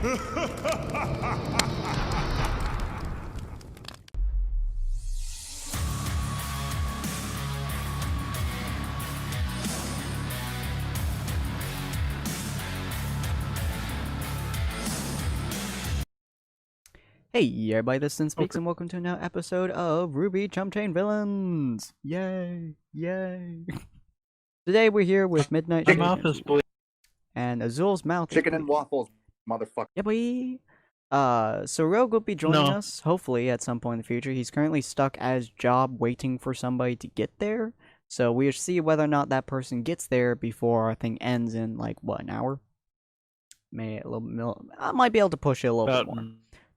Hey everybody, this is Sinspeaks, and welcome to another episode of RWBY Jumpchain Villains! Yay! Yay! Today we're here with Midnight My mouth is bleeding. and Azul's mouth is Chicken and bleeding. waffles, motherfucker. Yeah, boy! So RWBY will be joining us, hopefully, at some point in the future. He's currently stuck as job waiting for somebody to get there. So we'll see whether or not that person gets there before our thing ends in, like, what, an hour? Maybe a little, I might be able to push it a little bit more.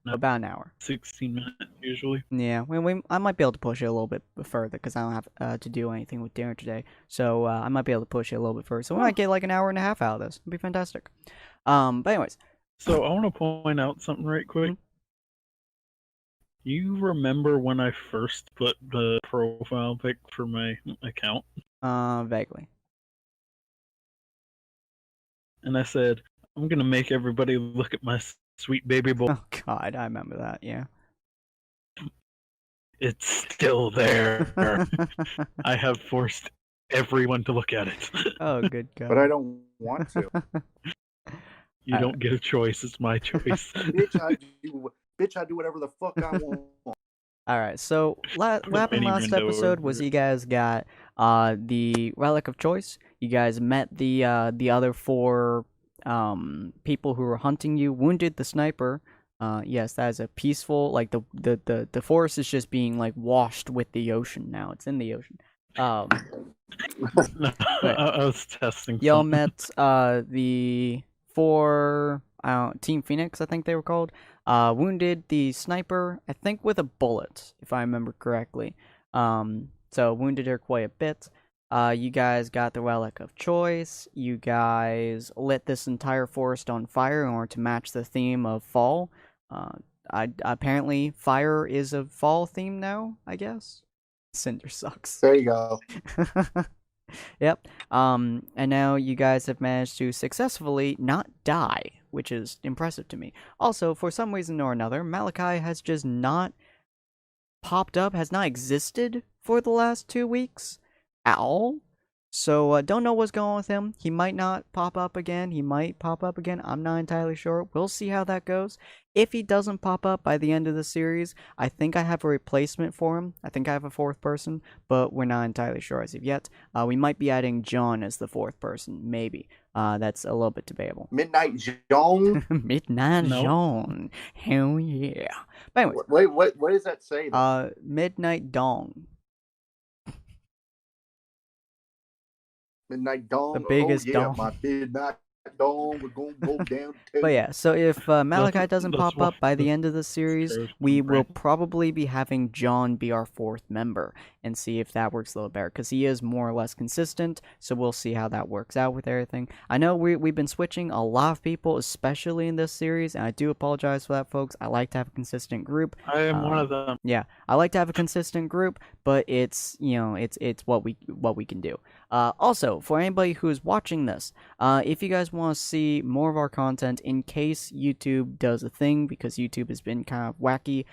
About an hour. 16 minutes, usually. Yeah, I might be able to push it a little bit further, because I don't have to do anything with dinner today. So, I might be able to push it a little bit further. So we might get like an hour and a half out of this. It'd be fantastic. But anyways. So, I want to point out something right quick. You remember when I first put the profile pic for my account? Vaguely. And I said, I'm gonna make everybody look at my sweet baby boy. Oh god, I remember that, yeah. It's still there. I have forced everyone to look at it. Oh, good god. But I don't want to. You don't get a choice, it's my choice. Bitch, I do whatever the fuck I want. Alright, so what happened last episode was you guys got the Relic of Choice. You guys met the other four people who were hunting you, wounded the sniper. Yes, that is a peaceful, like the forest is just being like washed with the ocean now. It's in the ocean. No, I was testing. Y'all met the four Team Phoenix, I think they were called. Wounded the sniper, I think with a bullet, if I remember correctly. So wounded her quite a bit. You guys got the Relic of Choice. You guys lit this entire forest on fire in order to match the theme of fall. Apparently, fire is a fall theme now, I guess. Cinder sucks. There you go. Yep. And now you guys have managed to successfully not die, which is impressive to me. Also, for some reason or another, Malachi has just not popped up, has not existed for the last 2 weeks. At all. So don't know what's going on with him. He might not pop up again. He might pop up again. I'm not entirely sure. We'll see how that goes. If he doesn't pop up by the end of the series, I think I have a replacement for him. I think I have a fourth person, but we're not entirely sure as of yet. We might be adding John as the fourth person, maybe. That's a little bit debatable. Midnight John? Midnight John. Hell yeah. But anyways. Wait, what does that say? Midnight Dong. Midnight Dawn. The biggest dawn. My midnight dawn. We're gonna go down. But yeah, so if Malachi doesn't pop up by the end of the series, we will probably be having John be our fourth member and see if that works a little better, because he is more or less consistent. So we'll see how that works out with everything. I know we've been switching a lot of people, especially in this series, and I do apologize for that, folks. I like to have a consistent group. I am one of them. Yeah, I like to have a consistent group, but it's it's what we can do. Also, for anybody who's watching this, if you guys want to see more of our content, in case YouTube does a thing, because YouTube has been kind of wacky,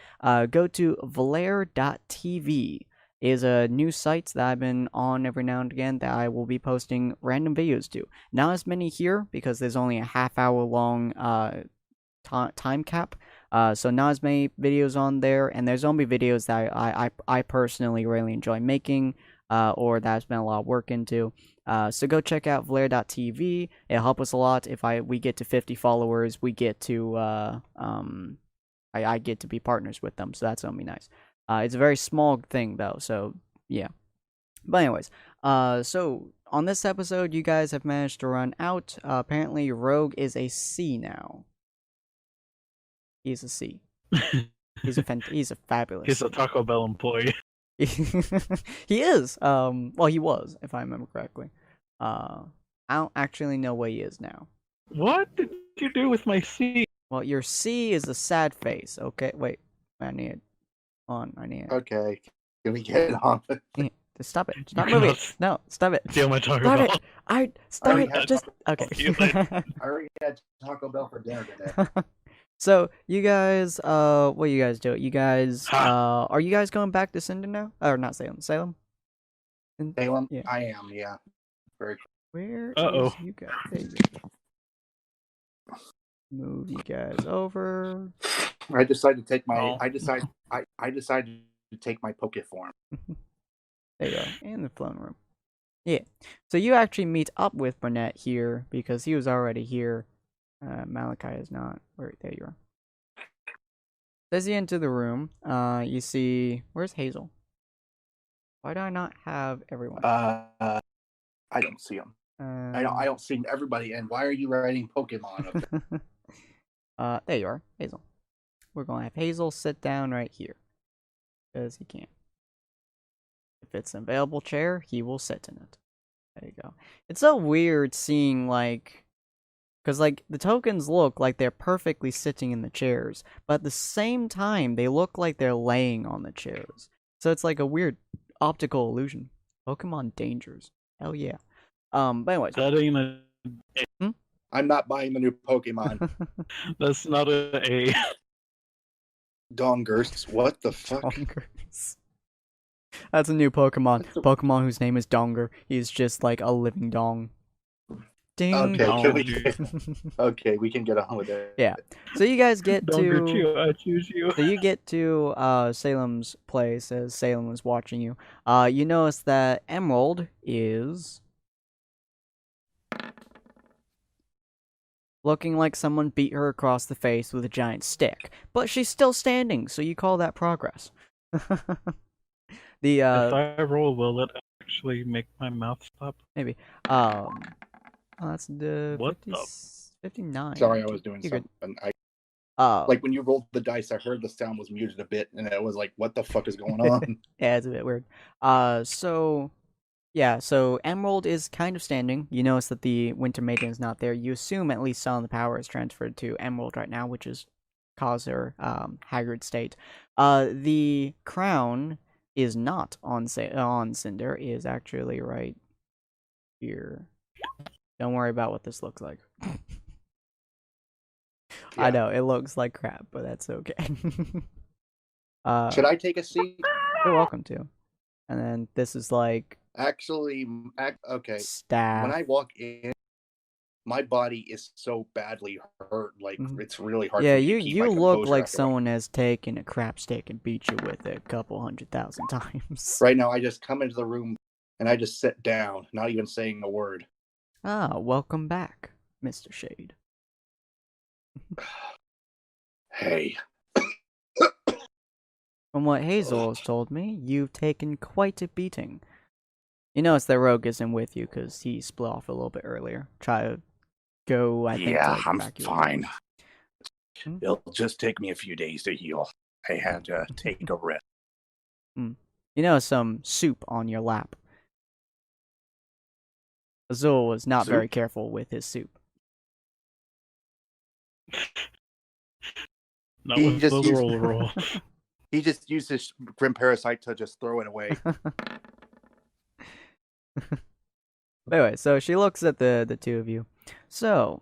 go to Valere.tv. Is a new site that I've been on every now and again that I will be posting random videos to. Not as many here, because there's only a half-hour long time cap. So not as many videos on there, and there's only videos that I personally really enjoy making, or that I've spent a lot of work into. So go check out Valere.tv. It'll help us a lot. If we get to 50 followers, we get to I get to be partners with them, so that's gonna be nice. It's a very small thing though, so yeah. But anyways, so on this episode, you guys have managed to run out. Apparently, Rogue is a C now. He's a C. He's a fabulous. He's a Taco Bell employee. He is. Well, he was, if I remember correctly. I don't actually know what he is now. What did you do with my C? Well, your C is a sad face. Okay, wait. I need it. I need it. Okay, can we get it on? Stop it. Stop moving. No, stop it. Steal my Taco Stop Bell. it. Stop it. Just okay. I already had Taco Bell for dinner today. So you guys, what you guys do? You guys, Ha! are you guys going back to Cinder now? Or not Salem? Salem? Salem? Yeah. I am, yeah. Very Where Uh-oh. is you guys? There you go. Move you guys over. I decided to take my Oh. I decided to take my poke form. There you are, in the throne room. Yeah. So you actually meet up with Burnett here because he was already here. Malachi is not. Where? There you are. As you enter the room, you see. Where's Hazel? Why do I not have everyone? I don't see them. I Um, don't see everybody. And why are you writing Pokemon up there? there you are, Hazel. We're gonna have Hazel sit down right here, because he can. If it's an available chair, he will sit in it. There you go. It's so weird seeing because the tokens look like they're perfectly sitting in the chairs, but at the same time they look like they're laying on the chairs. So it's like a weird optical illusion. Pokemon Dangers. Hell yeah. But anyways. That ain't a. I'm not buying the new Pokemon. That's not a. Dongers. What the fuck? Dongers. That's a new Pokemon. Pokemon whose name is Donger. He's just like a living dong. Ding Okay, dong. Okay, we can get on with it. Yeah. So you guys get Donger to. I choose you. So you get to Salem's place as Salem is watching you. You notice that Emerald is looking like someone beat her across the face with a giant stick, but she's still standing. So you call that progress. The If I roll, will it actually make my mouth stop? maybe oh, that's the What 50, the? 59. Sorry, I was doing You're good. something. Oh, Like when you rolled the dice, I heard the sound was muted a bit, and it was like, "What the fuck is going on?" yeah, it's a bit weird. So yeah, so Emerald is kind of standing. You notice that the Winter Maiden is not there. You assume at least some of the power is transferred to Emerald right now, which is cause her haggard state. The crown is not on Cinder. It is actually right here. Don't worry about what this looks like. I know it looks like crap, but that's okay. Should I take a seat? You're welcome to. And then this is like Actually, okay. staff. When I walk in, my body is so badly hurt, like it's really hard. Yeah, for me to keep my you look composure like after someone has taken a crap stick and beat you with it a couple 100,000 times. Right now, I just come into the room and I just sit down, not even saying a word. Ah, welcome back, Mr. Shade. Hey. From what Hazel has told me, you've taken quite a beating. You notice that Rogue isn't with you because he split off a little bit earlier. Try to go, I think. Yeah, to I'm evacuate. fine. It'll just take me a few days to heal. I had to take a rest. You know, some soup on your lap. Azul was not very careful with his soup. Not with those roll. He just used his Grim Parasite to just throw it away. Anyway, so she looks at the two of you. So,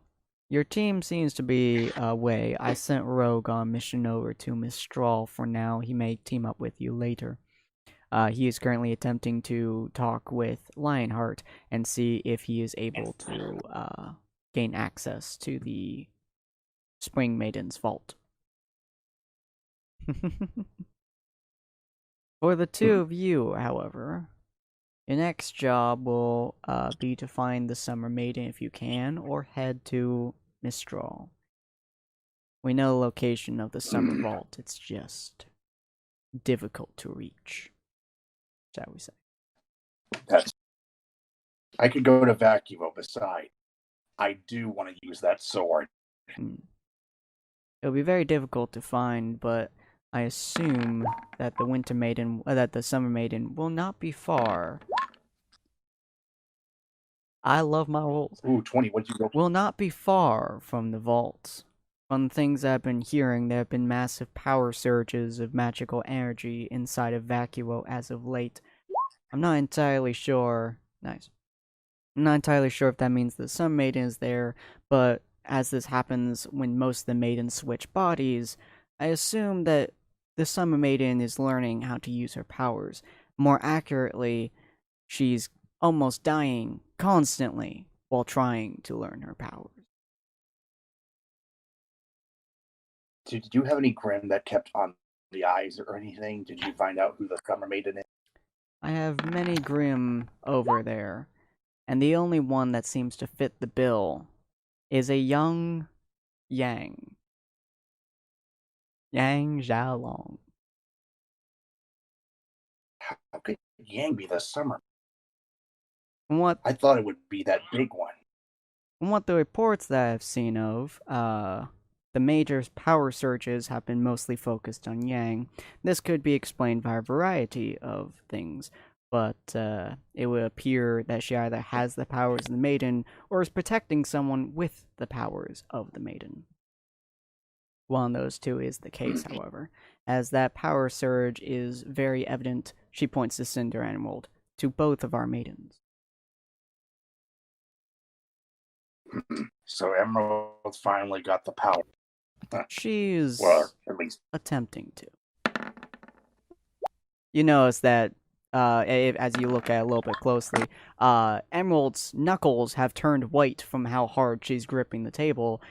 your team seems to be away. I sent Rogue on mission over to Mistral for now. He may team up with you later. He is currently attempting to talk with Lionheart and see if he is able to gain access to the Spring Maiden's vault. For the two of you, however, your next job will be to find the Summer Maiden if you can, or head to Mistral. We know the location of the Summer Vault. It's just difficult to reach, shall we say. I could go to Vacuo. Besides, I do want to use that sword. It'll be very difficult to find, but I assume that the Winter Maiden, that the Summer Maiden will not be far. I love my rolls. Ooh, 20. What'd you go? Will not be far from the vaults. From the things I've been hearing, there have been massive power surges of magical energy inside of Vacuo as of late. I'm not entirely sure. Nice. I'm not entirely sure if that means the Sun Maiden is there, but as this happens when most of the maidens switch bodies, I assume that the Summer Maiden is learning how to use her powers. More accurately, she's almost dying constantly while trying to learn her powers. Did you have any Grim that kept on the eyes or anything? Did you find out who the Summer Maiden is? I have many Grim over there, and the only one that seems to fit the bill is a young Yang. Yang Xiaolong. How could Yang be the Summer? From what I thought it would be that big one. From what the reports that I've seen of, the major power surges have been mostly focused on Yang. This could be explained by a variety of things, but it would appear that she either has the powers of the Maiden or is protecting someone with the powers of the Maiden. One of those two is the case, however, as that power surge is very evident. She points to Cinder and Emerald, to both of our maidens. So Emerald finally got the power. She's Well, at least attempting to. You notice that as you look at it a little bit closely, Emerald's knuckles have turned white from how hard she's gripping the table,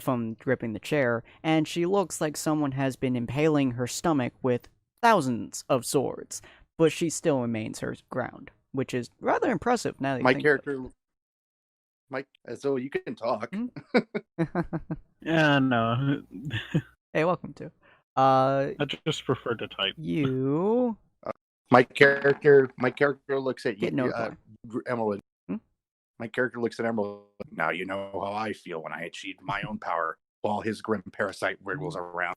from gripping the chair, and she looks like someone has been impaling her stomach with thousands of swords, but she still remains her ground, which is rather impressive now that you my think character. Mike, so you can talk. Yeah, no. Hey, welcome to. I just prefer to type. You My character looks at get you, no Emerald. My character looks at Emerald. Now you know how I feel when I achieved my own power, while his grim parasite wriggles around.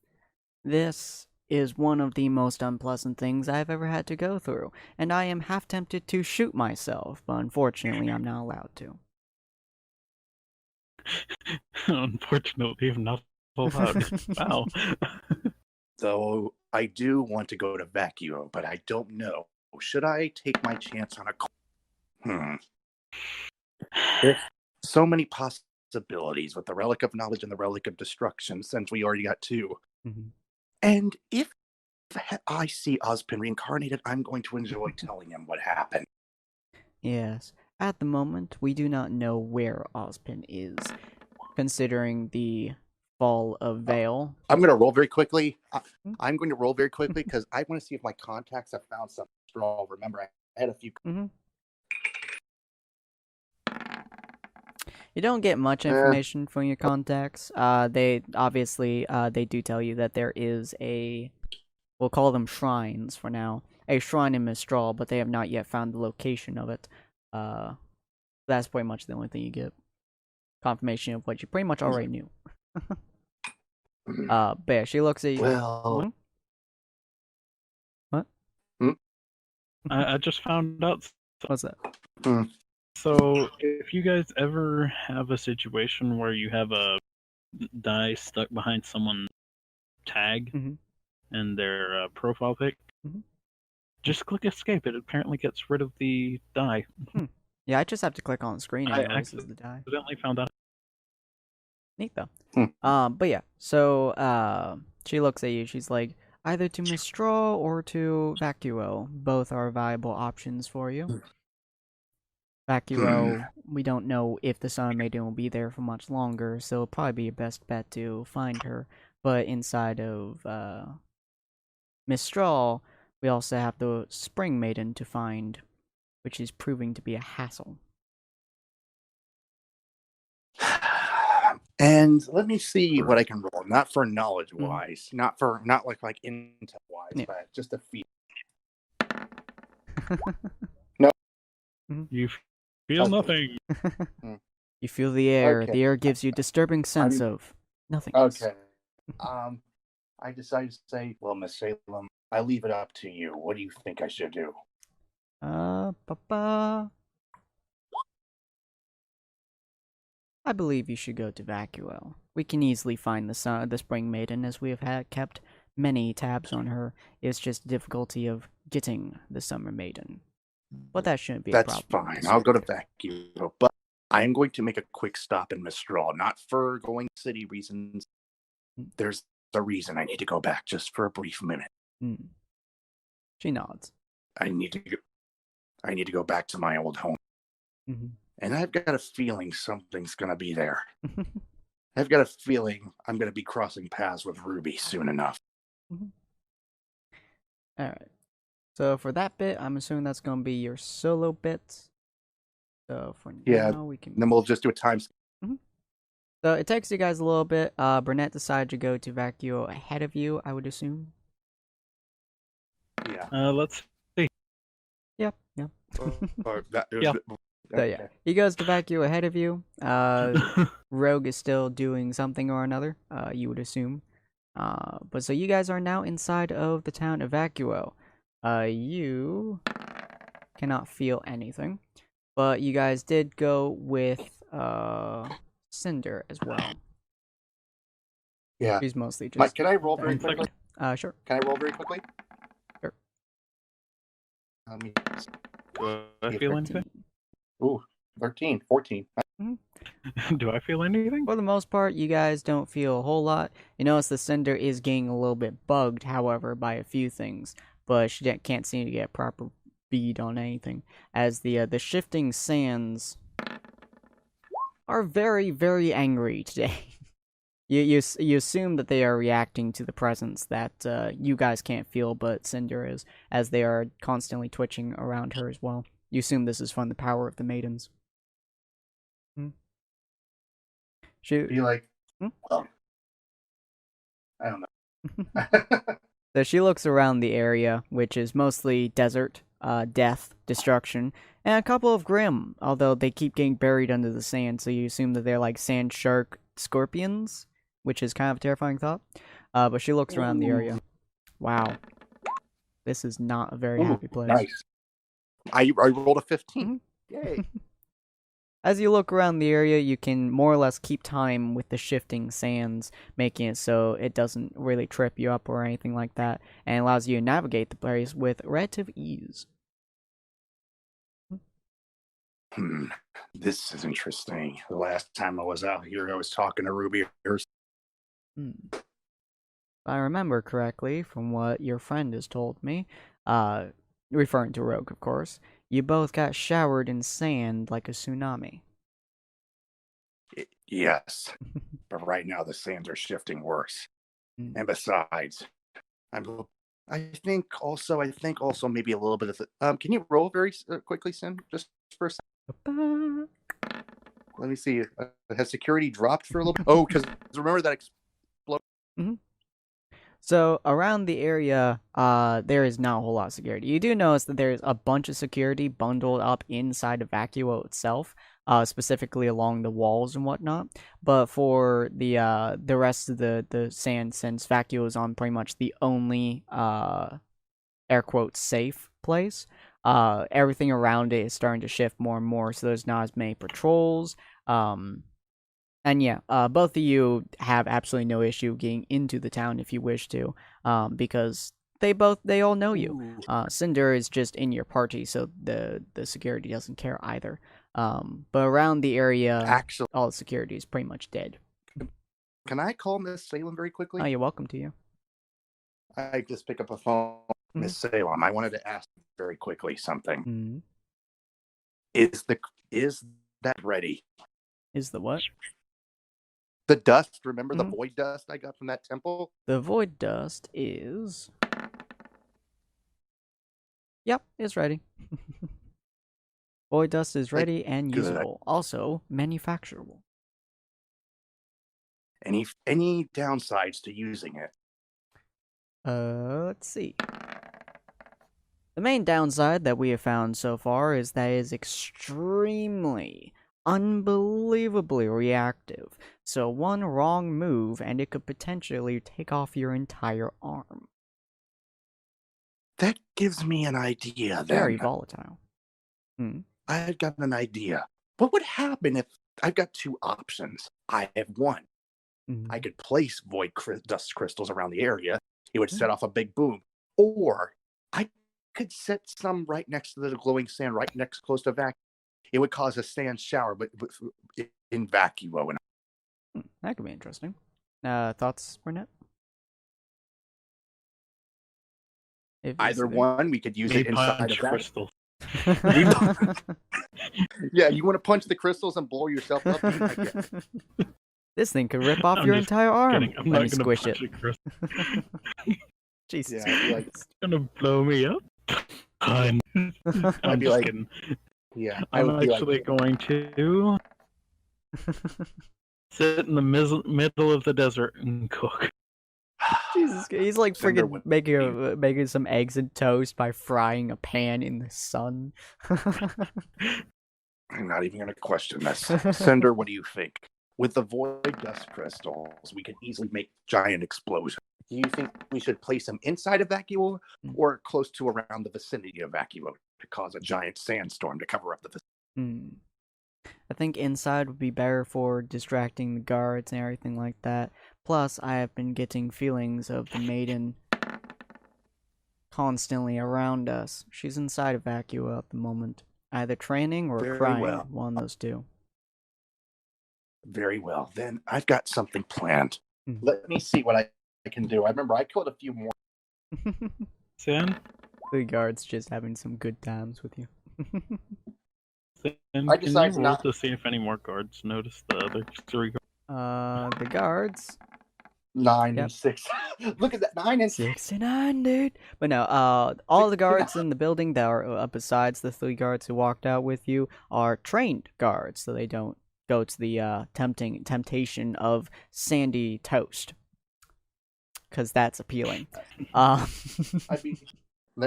This is one of the most unpleasant things I've ever had to go through, and I am half tempted to shoot myself, but unfortunately I'm not allowed to. Unfortunately, I'm not allowed. Wow. Though I do want to go to Vacuo, but I don't know. Should I take my chance on a? There's so many possibilities with the Relic of Knowledge and the Relic of Destruction, since we already got two. Mm-hmm. And if I see Ozpin reincarnated, I'm going to enjoy telling him what happened. Yes. At the moment, we do not know where Ozpin is, considering the fall of Vale. I'm going to roll very quickly. I'm going to roll very quickly because I want to see if my contacts have found some straw. Remember, I had a few. Mm-hmm. You don't get much information from your contacts. They obviously they do tell you that there is we'll call them shrines for now, a shrine in Mistral, but they have not yet found the location of it. That's pretty much the only thing you get. Confirmation of what you pretty much already knew. But yeah, she looks at you. Well, what? I just found out. What's that? So, if you guys ever have a situation where you have a die stuck behind someone's tag and their profile pic, just click escape. It apparently gets rid of the die. Yeah, I just have to click on the screen and it releases the die. Accidentally found out. Neat though. But yeah, so she looks at you. She's like, either to Mistral or to Vacuo. Both are viable options for you. Vacuo, we don't know if the Sun Maiden will be there for much longer, so it'll probably be your best bet to find her. But inside of Mistral, we also have the Spring Maiden to find, which is proving to be a hassle. And let me see what I can roll. Not for knowledge wise, not like intel wise, but just a feel. No. You feel nothing. You feel the air. Okay. The air gives you a disturbing sense of nothingness. Okay. I decided to say, well, Miss Salem, I leave it up to you. What do you think I should do? I believe you should go to Vacuo. We can easily find the Spring Maiden, as we have kept many tabs on her. It's just the difficulty of getting the Summer Maiden. But that shouldn't be a problem. That's fine. I'll go to Vacuo. But I am going to make a quick stop in Mistral, not for going city reasons. There's a reason I need to go back just for a brief minute. She nods. I need to go back to my old home. And I've got a feeling something's going to be there. I've got a feeling I'm going to be crossing paths with RWBY soon enough. All right. So for that bit, I'm assuming that's going to be your solo bit. So for now, we can. Then we'll just do a time. So it takes you guys a little bit. Burnett decided to go to Vacuo ahead of you, I would assume. Yeah. Let's see. Yep. Yeah. So yeah, he goes to Vacuo ahead of you. Rogue is still doing something or another, you would assume. But so you guys are now inside of the town of Vacuo. You cannot feel anything, but you guys did go with Cinder as well. Yeah. She's mostly just. Mike, can I roll very quickly? Sure. Can I roll very quickly? Sure. Do I feel anything? Ooh, 13, 14. Do I feel anything? For the most part, you guys don't feel a whole lot. You notice the Cinder is getting a little bit bugged, however, by a few things, but she can't seem to get proper bead on anything, as the shifting sands are very, very angry today. You assume that they are reacting to the presence that you guys can't feel, but Cinder is, as they are constantly twitching around her as well. You assume this is from the power of the maidens. Shoot. Be like, well, I don't know. So she looks around the area, which is mostly desert, death, destruction, and a couple of Grimm, although they keep getting buried under the sand, so you assume that they're like sand shark scorpions, which is kind of a terrifying thought. But she looks around the area. Wow. This is not a very happy place. Nice. I rolled a 15. Yay. As you look around the area, you can more or less keep time with the shifting sands, making it so it doesn't really trip you up or anything like that, and allows you to navigate the place with relative ease. This is interesting. The last time I was out here, I was talking to RWBY. If I remember correctly, from what your friend has told me, referring to Rogue, of course, you both got showered in sand like a tsunami. Yes, but right now the sands are shifting worse. And besides, I think also maybe a little bit of the, can you roll very quickly, Sin, just for a second? Let me see. Has security dropped for a little bit? Oh, because remember that explosion? So around the area, there is not a whole lot of security. You do notice that there's a bunch of security bundled up inside of Vacuo itself, specifically along the walls and whatnot. But for the rest of the sand, since Vacuo is on pretty much the only air quotes safe place, everything around it is starting to shift more and more. So there's not as many patrols. And yeah, both of you have absolutely no issue getting into the town if you wish to, because they all know you. Cinder is just in your party, so the security doesn't care either. But around the area, actually, all the security is pretty much dead. Can I call Miss Salem very quickly? Oh, you're welcome to. I just pick up a phone. Miss Salem, I wanted to ask very quickly something. Is that ready? Is the what? The dust, remember the void dust I got from that temple? The void dust is... Yep, it's ready. Void dust is ready and usable. Also, manufacturable. Any downsides to using it? Let's see. The main downside that we have found so far is that it is extremely... unbelievably reactive. So one wrong move and it could potentially take off your entire arm. That gives me an idea then. Very volatile. I've got an idea. What would happen if I've got two options? I have one. I could place void dust crystals around the area. It would set off a big boom. Or I could set some right next to the glowing sand, right next close to vacuum. it would cause a sand shower, but in vacuo. And that could be interesting. Thoughts, Burnett? Either one, we could use it inside of crystals. Yeah, you want to punch the crystals and blow yourself up? This thing could rip off your entire arm. I'm not gonna squish it. Jesus, yeah, it's gonna blow me up. I'm I'd be like, kidding. Yeah, I'm actually going to sit in the middle of the desert and cook. Jesus, he's like freaking making some eggs and toast by frying a pan in the sun. I'm not even gonna question this. Cinder, what do you think? With the void dust crystals, we could easily make giant explosions. Do you think we should place them inside of vacuo or close to around the vicinity of vacuo to cause a giant sandstorm to cover up the vicinity? I think inside would be better for distracting the guards and everything like that. Plus, I have been getting feelings of the maiden constantly around us. She's inside of vacuo at the moment. Either training or crying. Well. One of those two. Very well. Then I've got something planned. Let me see what I can do. I remember I killed a few more. Sam? The guards just having some good times with you. Sam, can you roll to see if any more guards notice the other 3 guards? The guards. 9 and 6. Look at that, 9 and 6 and 9, dude. But no, all the guards in the building that are besides the 3 guards who walked out with you are trained guards, so they don't go to the temptation of sandy toast, because that's appealing. Let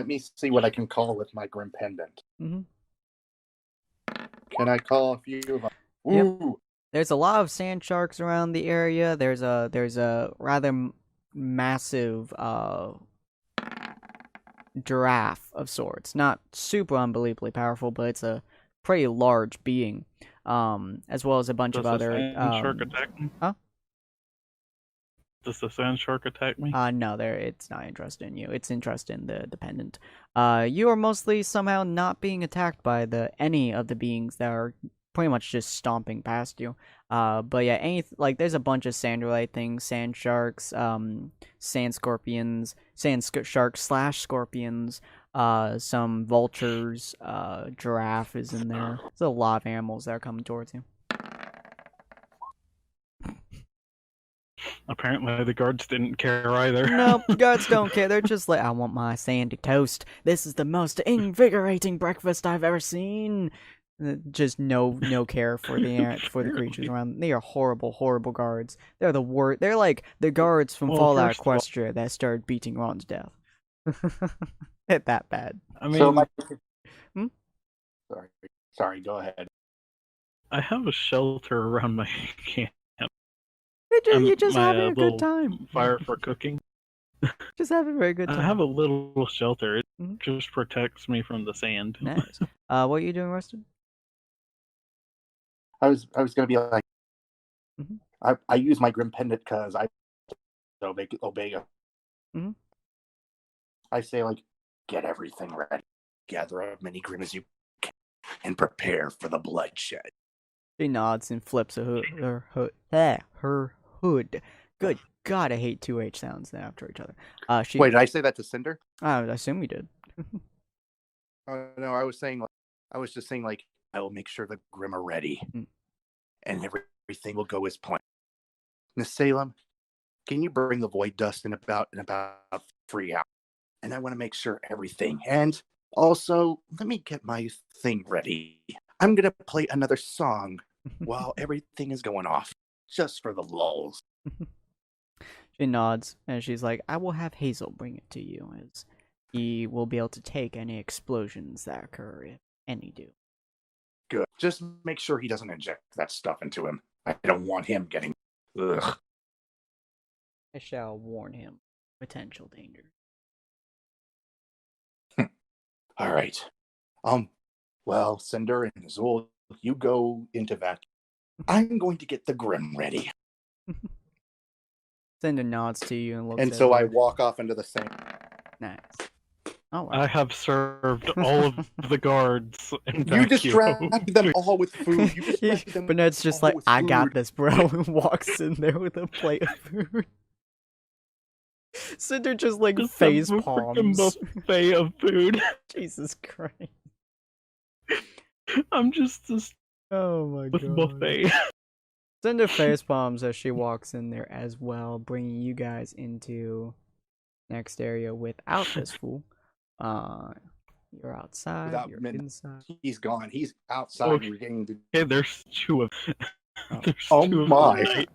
me see what I can call with my Grim Pendant. Can I call a few of them? Yep. There's a lot of sand sharks around the area. There's a rather massive giraffe of sorts. Not super unbelievably powerful, but it's a pretty large being. As well as a bunch of other. Does the sand shark attack me? Huh? Does the sand shark attack me? No, it's not interested in you. It's interested in the dependent. You are mostly somehow not being attacked by any of the beings that are pretty much just stomping past you. But yeah, there's a bunch of sand-related things: sand sharks, sand scorpions, sharks/scorpions. Some vultures, giraffe is in there. There's a lot of animals that are coming towards you. Apparently the guards didn't care either. Nope, guards don't care. They're just like, I want my sandy toast. This is the most invigorating breakfast I've ever seen. Just no care for the creatures around. They are horrible, horrible guards. They're the worst. They're like the guards from Fallout Equestria that started beating Ron to death. It's that bad. I mean, Sorry, go ahead. I have a shelter around my camp. You're just having a good time. Fire for cooking. Just having a very good time. I have a little shelter. It just protects me from the sand. Nice. What are you doing, Rustin? I was gonna be like, I use my Grim Pendant because I obey. I say, like, get everything ready, gather as many Grim as you can, and prepare for the bloodshed. She nods and flips her hood. Good God, I hate 2 H sounds after each other. Wait, did I say that to Cinder? I assume you did. Oh no, I was just saying, like, I will make sure the Grim are ready, and everything will go as planned. Miss Salem, can you bring the void dust in about 3 hours? And I want to make sure everything. And also, let me get my thing ready. I'm gonna play another song while everything is going off, just for the lulls. She nods and she's like, "I will have Hazel bring it to you, as he will be able to take any explosions that occur, if any do." Good. Just make sure he doesn't inject that stuff into him. I don't want him getting. Ugh. I shall warn him. Potential danger. All right. Well, Cinder and Zul, you go into vacuum. I'm going to get the Grim ready. Cinder nods to you and looks. And so I walk off into the sand. Nice. Oh, I wow. have served all of the guards in You vacuum. distracted them all with food. You distracted them Bennett's just all like, with I got food. this, bro. Walks in there with a plate of food. Cinder just like Just face have a freaking palms. buffet of food. Jesus Christ. I'm just Oh my with god. buffet. Cinder face palms as she walks in there as well, bringing you guys into next area without this fool. You're outside. Without You're midnight. inside. He's gone. He's outside. We're getting the... Hey, there's two of Oh. there's Oh two of my. them, right?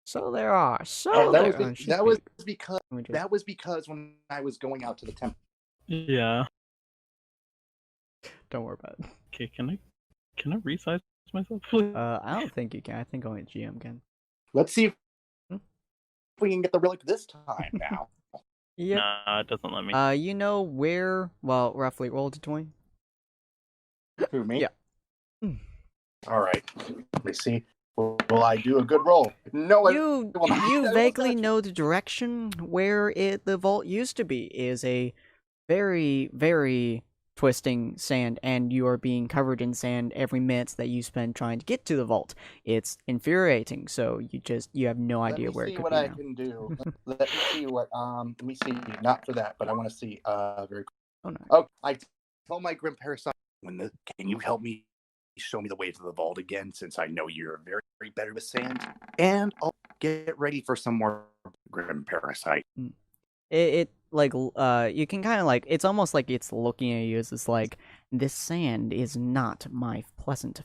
So there are. So that there. was She's because big. that was because when I was going out to the temple. Yeah. Don't worry about it. Okay, can I resize myself, please? I don't think you can. I think only GM can. Let's see if Hmm? we can get the relic this time now. Yep. Nah, it doesn't let me. You know where? Well, roughly roll to 20. Who, me? Yeah. All right. Let me see. Will I do a good roll? No, You vaguely know the direction where the vault used to be is a very, very twisting sand, and you are being covered in sand every minute that you spend trying to get to the vault. It's infuriating, so you have no idea where it could be Let now. me see what I can do. Let me see what let me see, not for that, but I want to see very Oh no. Oh, I told my grim parasite can you help me show me the way to the vault again, since I know you're very, very better with sand, and I'll get ready for some more grim parasite. It like you can kind of like, it's almost like it's looking at you as it's like, this sand is not my pleasant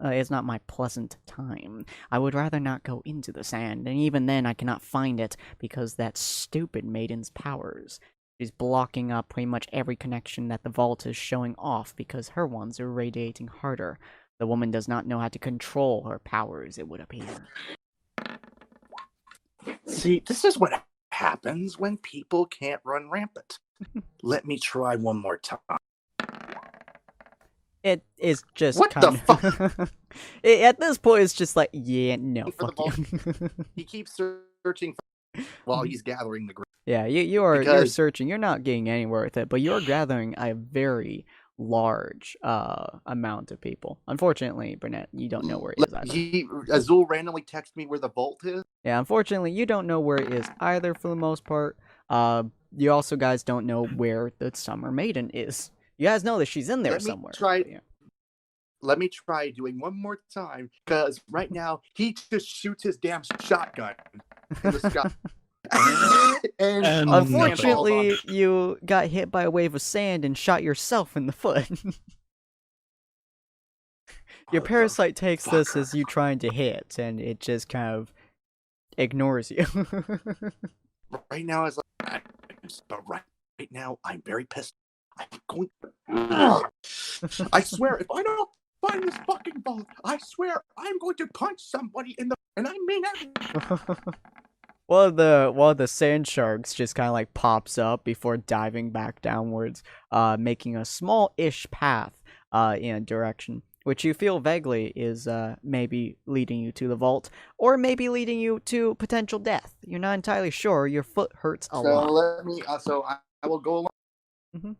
it's not my pleasant time. I would rather not go into the sand, and even then I cannot find it because that stupid maiden's powers. She's blocking up pretty much every connection that the vault is showing off because her ones are radiating harder. The woman does not know how to control her powers, it would appear. See, this is what happens when people can't run rampant. Let me try one more time. It is just what kind the fuck? At this point, it's just like, yeah, no, For fuck you. He keeps searching while he's gathering the group. Yeah, you're searching. You're not getting anywhere with it, but you're gathering a very large amount of people. Unfortunately, Burnett, you don't know where it is either. Azul randomly texted me where the vault is. Yeah, unfortunately, you don't know where it is either for the most part. You also guys don't know where the Summer Maiden is. You guys know that she's in there somewhere. Let me try doing one more time, because right now he just shoots his damn shotgun in the sky. and unfortunately, you got hit by a wave of sand and shot yourself in the foot. Your parasite takes this as you trying to hit, and it just kind of ignores you. Right now, right now, I'm very pissed. I'm going. I swear, if I don't find this fucking vault, I swear I'm going to punch somebody in the. And I mean it. One of the sand sharks just kind of like pops up before diving back downwards, making a small-ish path in a direction, which you feel vaguely is maybe leading you to the vault, or maybe leading you to potential death. You're not entirely sure. Your foot hurts a lot. Let me. I will go along. Mm-hmm.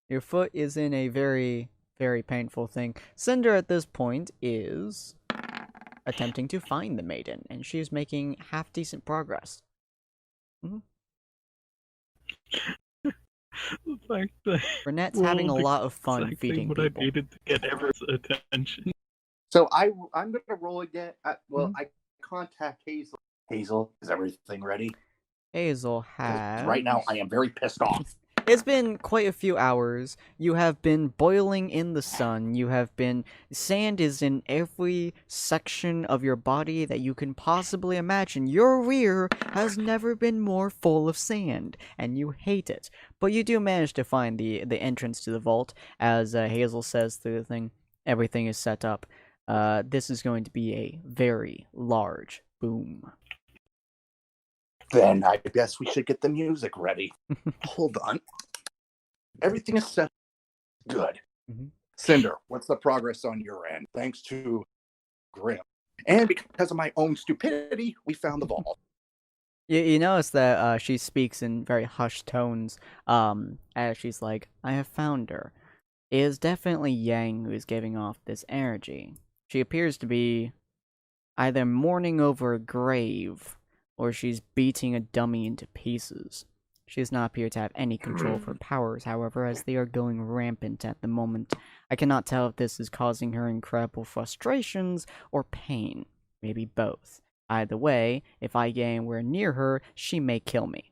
Your foot is in a very, very painful thing. Cinder at this point is attempting to find the maiden, and she's making half-decent progress. Mm-hmm. The fact that Burnett's having a lot of fun feeding people. What I needed to get everyone's attention. So I'm gonna roll again. I contact Hazel. Hazel, is everything ready? Hazel has. Right now, I am very pissed off. It's been quite a few hours. You have been boiling in the sun. You have been... Sand is in every section of your body that you can possibly imagine. Your rear has never been more full of sand, and you hate it. But you do manage to find the entrance to the vault, as Hazel says through the thing. Everything is set up. This is going to be a very large boom. Then I guess we should get the music ready. Hold on. Everything is set. Good. Mm-hmm. Cinder, what's the progress on your end? Thanks to Grim. And because of my own stupidity, we found the vault. You notice that she speaks in very hushed tones, as she's like, I have found her. It is definitely Yang who is giving off this energy. She appears to be either mourning over a grave, or she's beating a dummy into pieces. She does not appear to have any control of her powers, however, as they are going rampant at the moment. I cannot tell if this is causing her incredible frustrations or pain. Maybe both. Either way, if I get anywhere near her, she may kill me.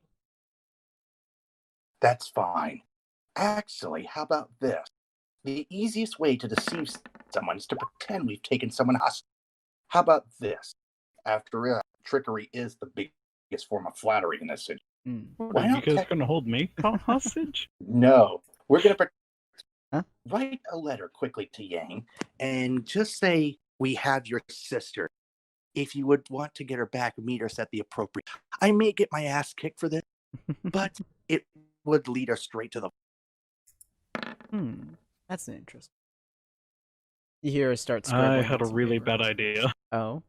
That's fine. Actually, how about this? The easiest way to deceive someone is to pretend we've taken someone hostage. How about this? After all, trickery is the biggest form of flattery in this situation. What, are you guys going to hold me hostage? No. We're going to write a letter quickly to Yang and just say, we have your sister. If you would want to get her back, meet us at the appropriate. I may get my ass kicked for this, but it would lead us straight to the. That's interesting. You hear her start scribbling. I had a really bad idea. Oh?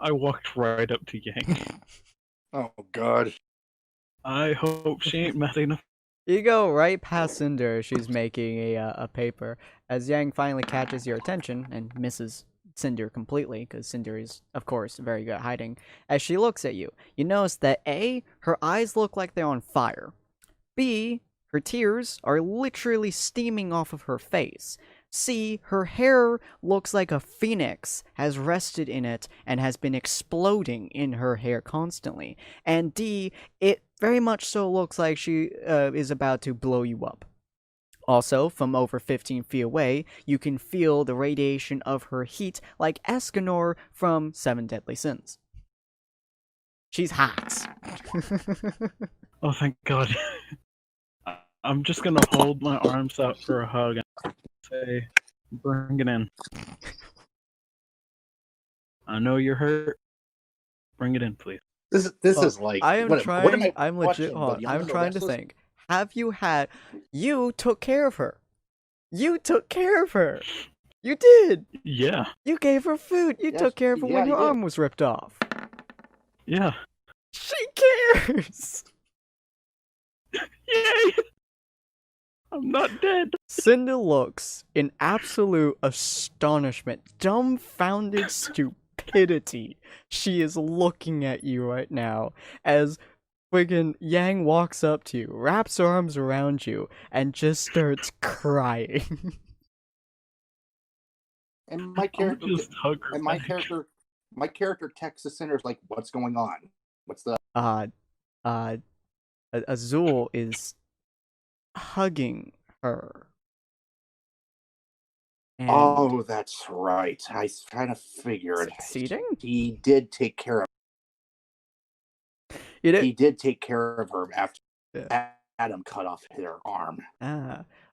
I walked right up to Yang. Oh, God. I hope she ain't mad enough. You go right past Cinder. She's making a paper. As Yang finally catches your attention and misses Cinder completely, because Cinder is, of course, very good at hiding. As she looks at you, you notice that A, her eyes look like they're on fire. B, her tears are literally steaming off of her face. C, her hair looks like a phoenix has rested in it and has been exploding in her hair constantly. And D, it very much so looks like she is about to blow you up. Also, from over 15 feet away, you can feel the radiation of her heat like Escanor from Seven Deadly Sins. She's hot. Oh, thank God. I'm just gonna hold my arms out for a hug and say, bring it in. I know you're hurt. Bring it in, please. This is like I am what, trying. What am I I'm legit. I'm trying to think. Have you had? You took care of her. You took care of her. You did. Yeah. You gave her food. You took care of her when her arm was ripped off. Yeah. She cares. Yay! I'm not dead. Cinda looks in absolute astonishment, dumbfounded stupidity. She is looking at you right now as friggin' Yang walks up to you, wraps her arms around you, and just starts crying. And my character just hug her and my character texts the sinners like, "What's going on? What's the?" Azul is hugging her. And oh, that's right. I kind of figured. Succeeding? He did take care of. He did take care of her after Adam cut off her arm.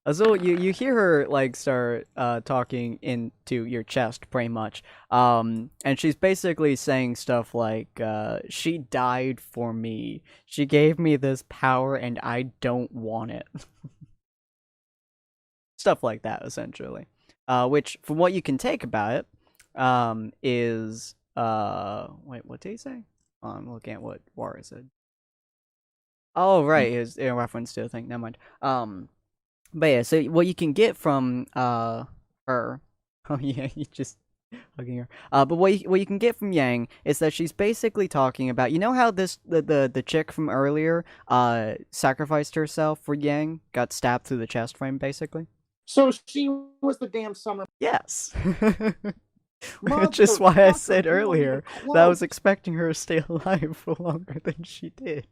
Azul, you hear her like start talking into your chest pretty much. And she's basically saying stuff like, she died for me. She gave me this power and I don't want it. Stuff like that, essentially. Which, from what you can take about it, is wait, what did he say? I'm looking at what Wara said. Oh, right, is in reference to a thing. Never mind. But yeah, so what you can get from her. Oh yeah, you just hugging her. But what you can get from Yang is that she's basically talking about, you know how the chick from earlier sacrificed herself for Yang, got stabbed through the chest frame, basically. So she was the damn summer. Yes. Which is why I said earlier that I was expecting her to stay alive for longer than she did.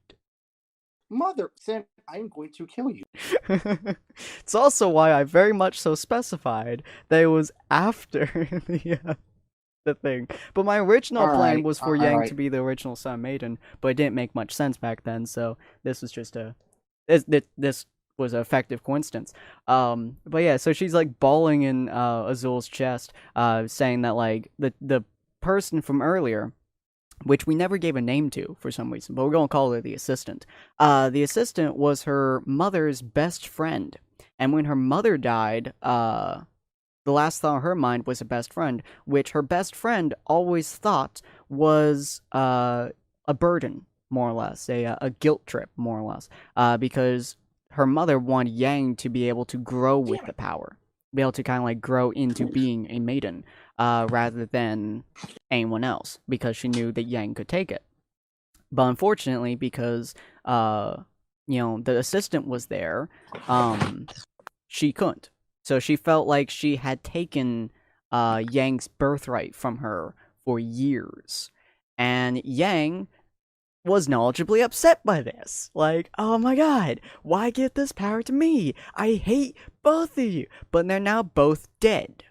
Mother said, I'm going to kill you. It's also why I very much so specified that it was after the thing. But my original plan was for Yang to be the original Sun Maiden, but it didn't make much sense back then, so this was just this was an effective coincidence. But yeah, so she's like bawling in Azul's chest, saying that like the person from earlier, which we never gave a name to for some reason, but we're gonna call her the assistant. The assistant was her mother's best friend, and when her mother died, the last thought on her mind was a best friend, which her best friend always thought was a burden, more or less, a guilt trip, more or less, because her mother wanted Yang to be able to grow with the power, be able to kind of like grow into being a maiden, rather than anyone else, because she knew that Yang could take it. But unfortunately, because the assistant was there, she couldn't. So she felt like she had taken Yang's birthright from her for years. And Yang was knowledgeably upset by this. Like, oh my god, why give this power to me? I hate both of you. But they're now both dead.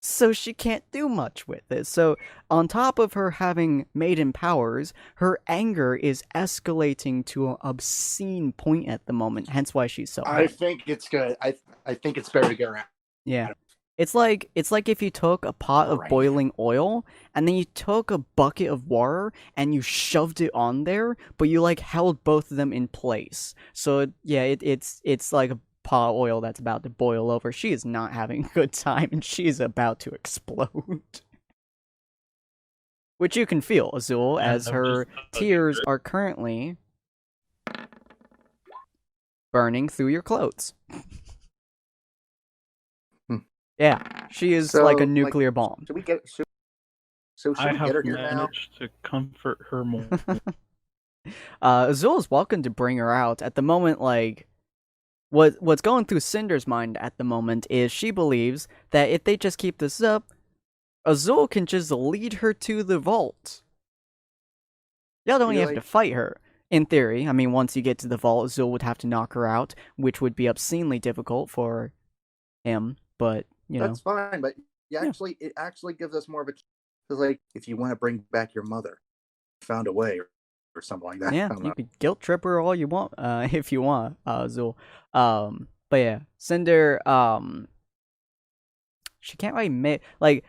So she can't do much with it. So on top of her having maiden powers, her anger is escalating to an obscene point at the moment. Hence why she's so. I think it's good. I think it's better to get around. Yeah. It's like if you took a pot of boiling oil and then you took a bucket of water and you shoved it on there, but you like held both of them in place. So it's like a pot of oil that's about to boil over. She is not having a good time and she is about to explode. Which you can feel, Azul, as her tears are currently burning through your clothes. Yeah, she is like a nuclear bomb. Should we get? Should we I have get her here now? managed to comfort her more. Azul is welcome to bring her out. At the moment, like, what's going through Cinder's mind at the moment is she believes that if they just keep this up, Azul can just lead her to the vault. Y'all don't even have to fight her. In theory, I mean, once you get to the vault, Azul would have to knock her out, which would be obscenely difficult for him, but... That's fine, but it actually gives us more of a chance. Like, if you want to bring back your mother, found a way or something like that. Yeah, you could guilt trip her all you want, if you want, Zul. But yeah, Cinder, she can't really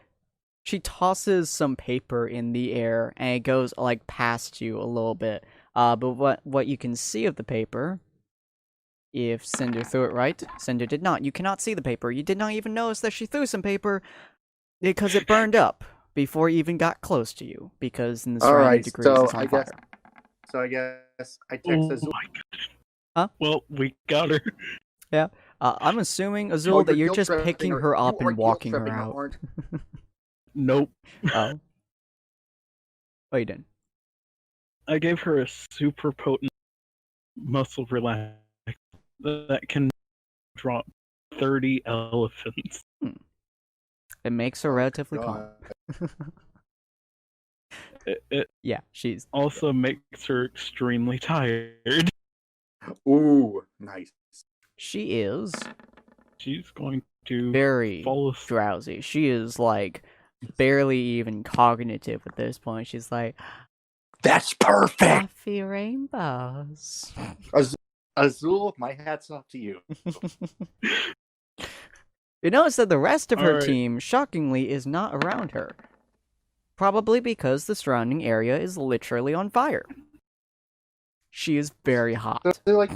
she tosses some paper in the air and it goes like past you a little bit. But what you can see of the paper, if Cinder threw it right, Cinder did not. You cannot see the paper. You did not even notice that she threw some paper because it burned up before it even got close to you, because in the surrounding degrees it's on fire. So I guess I text Azul. My God. Huh? Well, we got her. Yeah. I'm assuming, Azul, that you're just picking her up and walking her out. Nope. Oh. Oh, you didn't. I gave her a super potent muscle relax that can drop 30 elephants. It makes her relatively calm. It yeah, she's also makes her extremely tired. Ooh, nice. She is. She's going to very fall asleep. Drowsy. She is like barely even cognitive at this point. She's like, that's perfect. Fluffy rainbows. Azul, my hat's off to you. You notice that the rest of her team, shockingly, is not around her. Probably because the surrounding area is literally on fire. She is very hot. So they're like...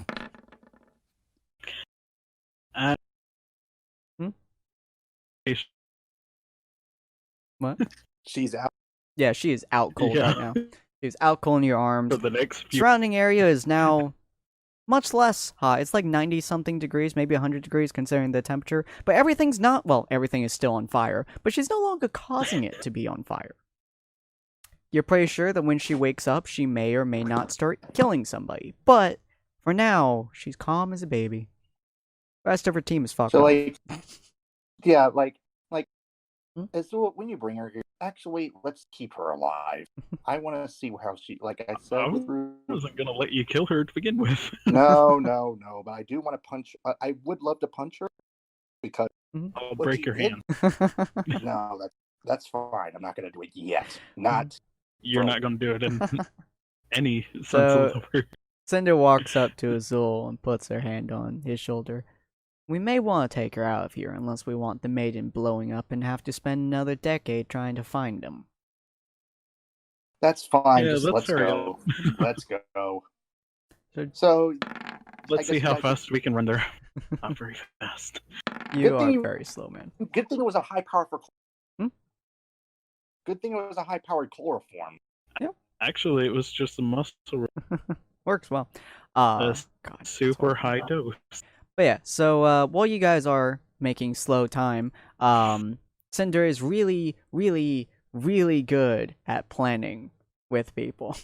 What? She's out. Yeah, she is out cold right now. She's out cold in your arms. For the next few... Surrounding area is now much less hot. It's like 90-something degrees, maybe 100 degrees considering the temperature. But everything's not... Well, everything is still on fire. But she's no longer causing it to be on fire. You're pretty sure that when she wakes up, she may or may not start killing somebody. But for now, she's calm as a baby. The rest of her team is fucked up. So when you bring her here, actually, let's keep her alive. I want to see how she, like I said, I wasn't going to let you kill her to begin with. No, but I do want to punch. I would love to punch her because I'll break your hand. No, that's fine. I'm not going to do it yet. You're not going to do it in any sense of the word. Cinder walks up to Azul and puts her hand on his shoulder. We may want to take her out of here unless we want the maiden blowing up and have to spend another decade trying to find him. That's fine. Yeah, let's go. Let's go. So let's see how fast we can run there. Not very fast. You are very slow, man. Good thing it was a high power for. Good thing it was a high-powered chloroform. Yeah. Actually, it was just a muscle Works well. God, super it's high dose. But yeah, so while you guys are making slow time, Cinder is really, really, really good at planning with people.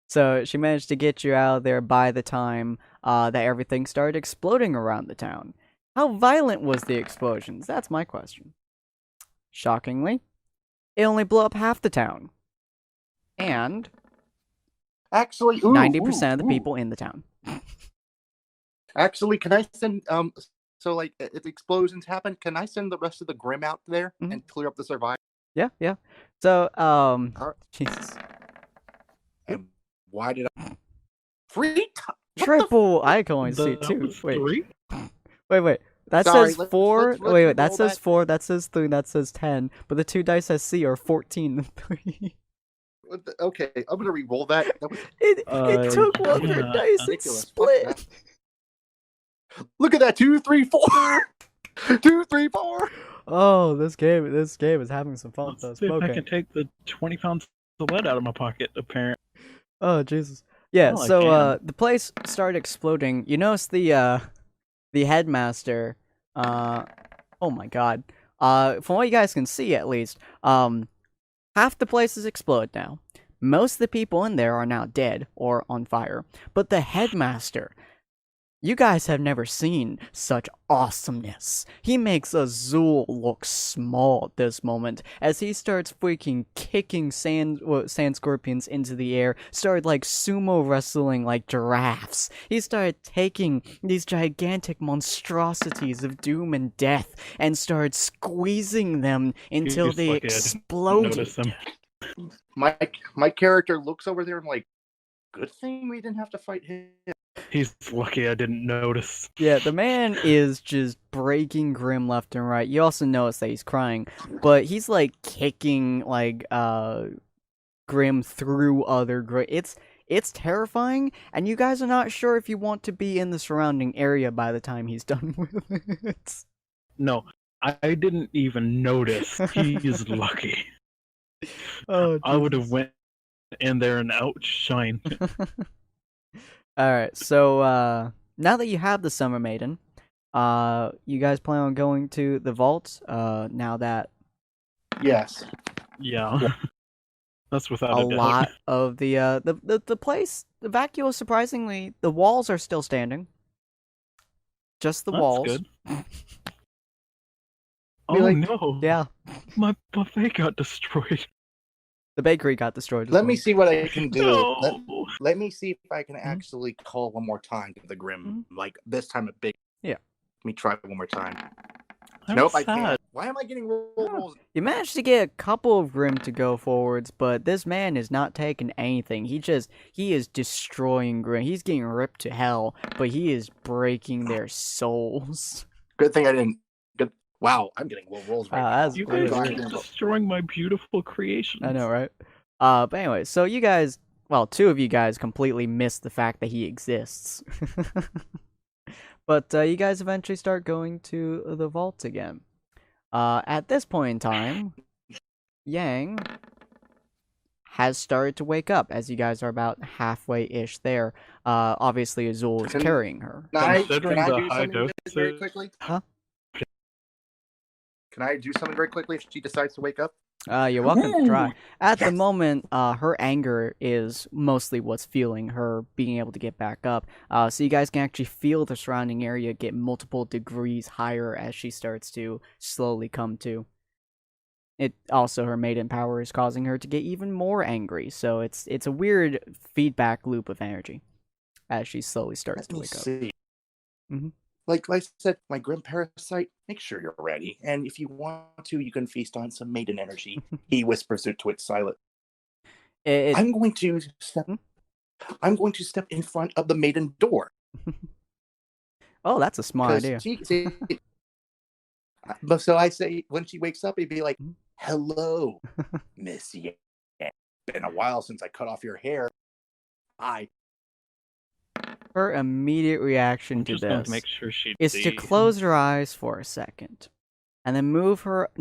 So she managed to get you out of there by the time that everything started exploding around the town. How violent was the explosions? That's my question. Shockingly, it only blew up half the town. And Actually, 90% of the people in the town. Actually, can I send so like if explosions happen, can I send the rest of the Grim out there and clear up the survivors? Yeah, yeah. So Jesus. And why did I triple? I can only see 2. Wait. Wait. That Sorry, says 4. Wait. That says that. 4. That says 3. That says 10. But the 2 dice I see are 14 and 3. Okay, I'm gonna re-roll that. It took one of your dice and split. Look at that! 2, 3, 4. 2, 3, 4. Oh, this game is having some fun. Let's see if I can take the 20 pounds of lead out of my pocket. Apparently. Oh Jesus. Yeah. So the place started exploding. You notice the headmaster. Oh my God. From what you guys can see, at least, half the place is exploded now. Most of the people in there are now dead or on fire. But the headmaster, you guys have never seen such awesomeness. He makes Azul look small at this moment as he starts freaking kicking sand scorpions into the air, started like sumo wrestling like giraffes. He started taking these gigantic monstrosities of doom and death and started squeezing them until they exploded. My character looks over there and like, good thing we didn't have to fight him. He's lucky I didn't notice. Yeah, the man is just breaking Grim left and right. You also notice that he's crying, but he's like kicking like Grim through other Grim. It's terrifying, and you guys are not sure if you want to be in the surrounding area by the time he's done with it. No, I didn't even notice. He's lucky. Oh, I would have went in there and outshined. Alright, so now that you have the Summer Maiden, you guys plan on going to the vault now that Yes. Yeah. That's without a doubt. lot of the place, the vacuole, surprisingly, the walls are still standing. Just the walls. Good. Oh no. Yeah. My buffet got destroyed. The bakery got destroyed. Let me see what I can do. No. Let me see if I can actually call one more time to the Grim. Like this time a big. Yeah. Let me try one more time. Nope, I can't. Why am I getting rolls? You managed to get a couple of Grim to go forwards, but this man is not taking anything. He is destroying Grim. He's getting ripped to hell, but he is breaking their souls. Good thing I didn't. Wow, I'm getting rolls right now. You guys are destroying my beautiful creation. I know, right? But anyway, so you guys, well, 2 of you guys completely missed the fact that he exists. But you guys eventually start going to the vault again. At this point in time, Yang has started to wake up as you guys are about halfway-ish there. Obviously, Azul is carrying her. Can I do something very quickly? Huh? Can I do something very quickly if she decides to wake up? You're welcome to try. At the moment, her anger is mostly what's fueling her being able to get back up. So you guys can actually feel the surrounding area get multiple degrees higher as she starts to slowly come to. It also, her maiden power is causing her to get even more angry. So it's a weird feedback loop of energy as she slowly starts to wake up. Mm-hmm. Like I said, my Grim Parasite, make sure you're ready. And if you want to, you can feast on some maiden energy. He whispers it to its silent. I'm going to step in front of the maiden door. Oh, that's a smart idea. So I say, when she wakes up, it'd be like, hello, Miss Yang. Been a while since I cut off your hair. Her immediate reaction to this make sure is to close her eyes for a second, and then move her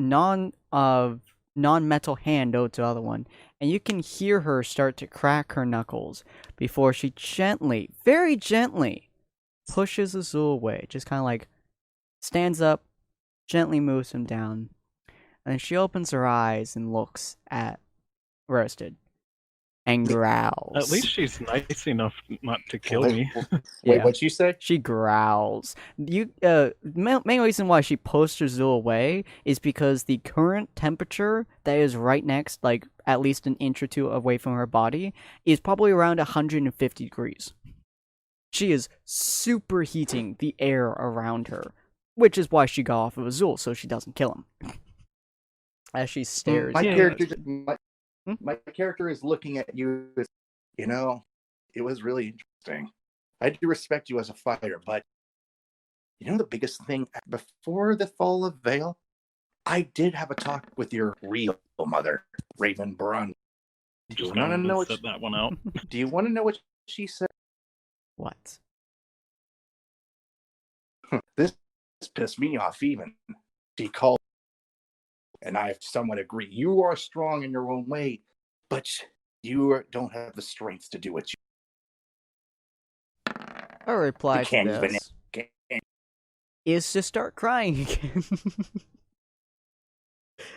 non-metal hand over to the other one, and you can hear her start to crack her knuckles before she gently, very gently, pushes Azul away. Just kind of like stands up, gently moves him down, and she opens her eyes and looks at Roasted and growls. At least she's nice enough not to kill me. Wait, Yeah. what'd you say? She growls. Main reason why she pushes Azul away is because the current temperature that is right next, like at least an inch or two away from her body, is probably around 150 degrees. She is superheating the air around her, which is why she got off of Azul, so she doesn't kill him. As she stares My at character, Roasted. my character is looking at you. You know, it was really interesting. I do respect you as a fighter, but you know the biggest thing before the fall of Vale, I did have a talk with your real mother, Raven Brun. Do you want to know set that one out? Do you want to know what she said? What? This pissed me off. Even she called, and I somewhat agree. You are strong in your own way, but you don't have the strength to do what you. Her reply You to can't this even. is to start crying again.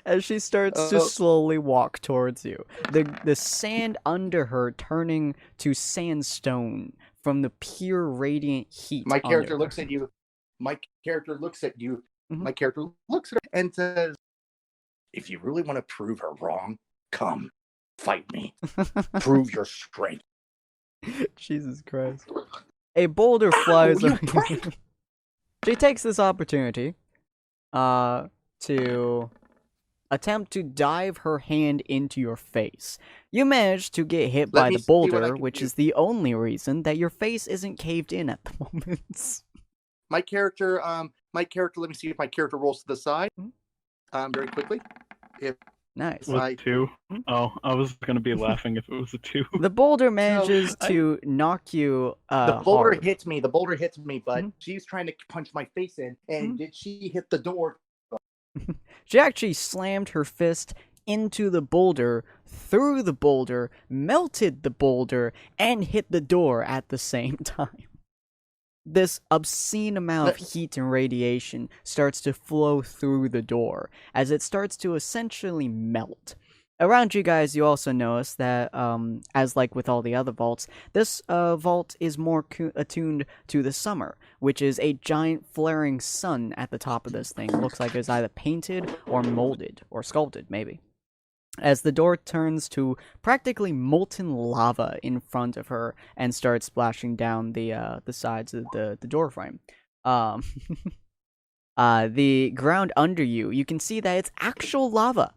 As she starts to slowly walk towards you. The sand under her turning to sandstone from the pure radiant heat. My character under looks her. at you. My character looks at you. Mhm. My character looks at her and says, if you really want to prove her wrong, come, fight me. Prove your strength. Jesus Christ. A boulder flies you over. She takes this opportunity to attempt to dive her hand into your face. You manage to get hit by the boulder, which is the only reason that your face isn't caved in at the moment. My character, let me see if my character rolls to the side. Very quickly. Nice. Was 2? Oh, I was gonna be laughing if it was a 2. The boulder manages to knock you the boulder hard. hits me. The boulder hits me, but she's trying to punch my face in. And did she hit the door? She actually slammed her fist into the boulder, through the boulder, melted the boulder, and hit the door at the same time. This obscene amount of heat and radiation starts to flow through the door as it starts to essentially melt. Around you guys, you also notice that, as like with all the other vaults, this vault is more attuned to the summer, which is a giant flaring sun at the top of this thing. It looks like it's either painted or molded, or sculpted, maybe. As the door turns to practically molten lava in front of her and starts splashing down the sides of the door frame. The ground under you, you can see that it's actual lava.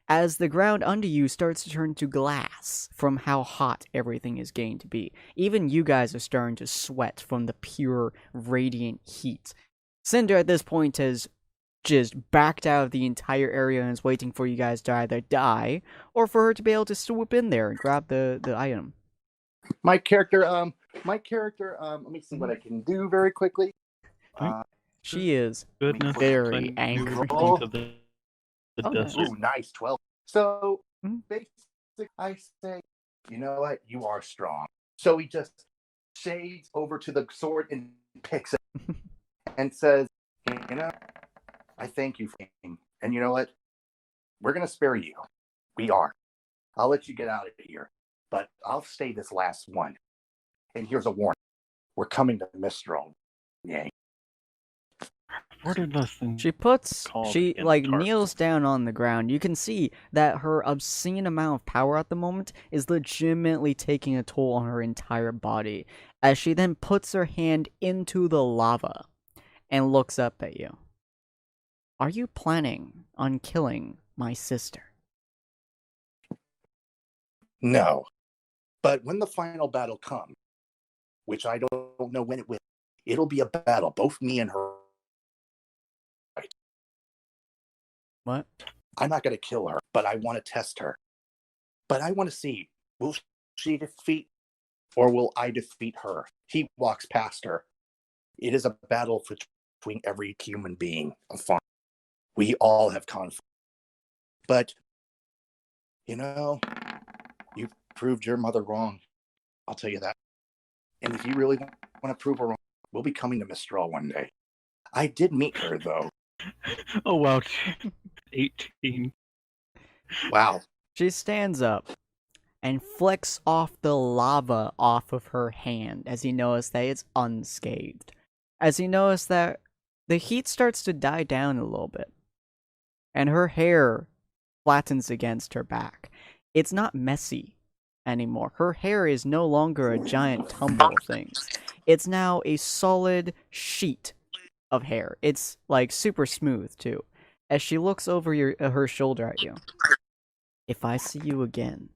As the ground under you starts to turn to glass from how hot everything is getting to be. Even you guys are starting to sweat from the pure radiant heat. Cinder at this point has just backed out of the entire area and is waiting for you guys to either die or for her to be able to swoop in there and grab the item. My character, let me see what I can do very quickly. She is very angry. Ooh, nice, 12. So, basically, I say, you know what? You are strong. So he just shades over to the sword and picks it and says, you know, I thank you for being. And you know what? We're going to spare you. We are. I'll let you get out of here. But I'll stay this last one. And here's a warning. We're coming to Mistral. Yay. She kneels down on the ground. You can see that her obscene amount of power at the moment is legitimately taking a toll on her entire body, as she then puts her hand into the lava and looks up at you. Are you planning on killing my sister? No. But when the final battle comes, which I don't know when it will, it'll be a battle, both me and her. What? I'm not going to kill her, but I want to test her. But I want to see, will she defeat or will I defeat her? He walks past her. It is a battle between every human being. We all have conflict. But You know, you've proved your mother wrong. I'll tell you that. And if you really want to prove her wrong, we'll be coming to Mistral one day. I did meet her, though. Oh, wow. 18. Wow. She stands up and flicks off the lava off of her hand as you notice that it's unscathed. As you notice that the heat starts to die down a little bit, and her hair flattens against her back. It's not messy anymore. Her hair is no longer a giant tumble of things. It's now a solid sheet of hair. It's like super smooth too. As she looks over her shoulder at you. If I see you again,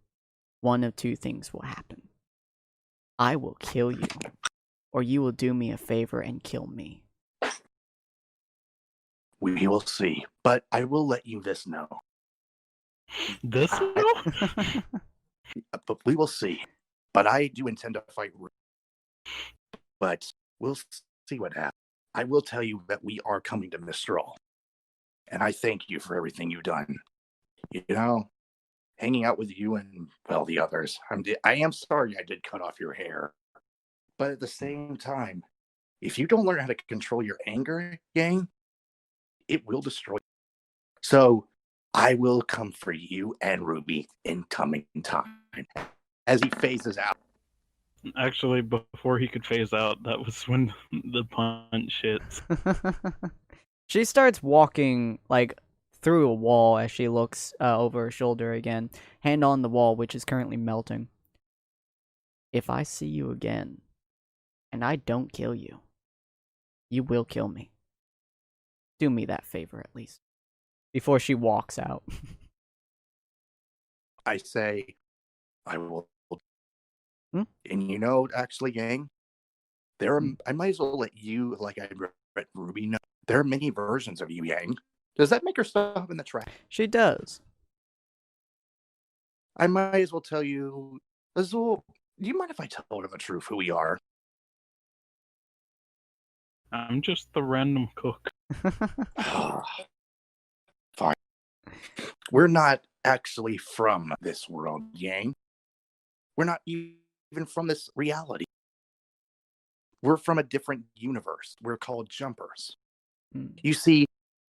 one of two things will happen. I will kill you, or you will do me a favor and kill me. We will see. But I will let you this know. This But we will see. But I do intend to fight. But we'll see what happens. I will tell you that we are coming to Mistral. And I thank you for everything you've done. You know, hanging out with you and, well, the others. I am sorry I did cut off your hair. But at the same time, if you don't learn how to control your anger, Yang, it will destroy you. So I will come for you and Ruby in coming time. As he phases out. Actually, before he could phase out, that was when the punch hits. She starts walking, like, through a wall as she looks over her shoulder again, hand on the wall, which is currently melting. If I see you again, and I don't kill you, you will kill me. Do me that favor, at least. Before she walks out. I say, I will. Hmm? And you know, actually, Yang, I might as well let you, like I let Ruby know, there are many versions of you, Yang. Does that make her stop in the track? She does. I might as well tell you, Azul, do you mind if I tell her the truth who we are? I'm just the random cook. Fine. We're not actually from this world, Yang. We're not even from this reality. We're from a different universe. We're called jumpers. You see,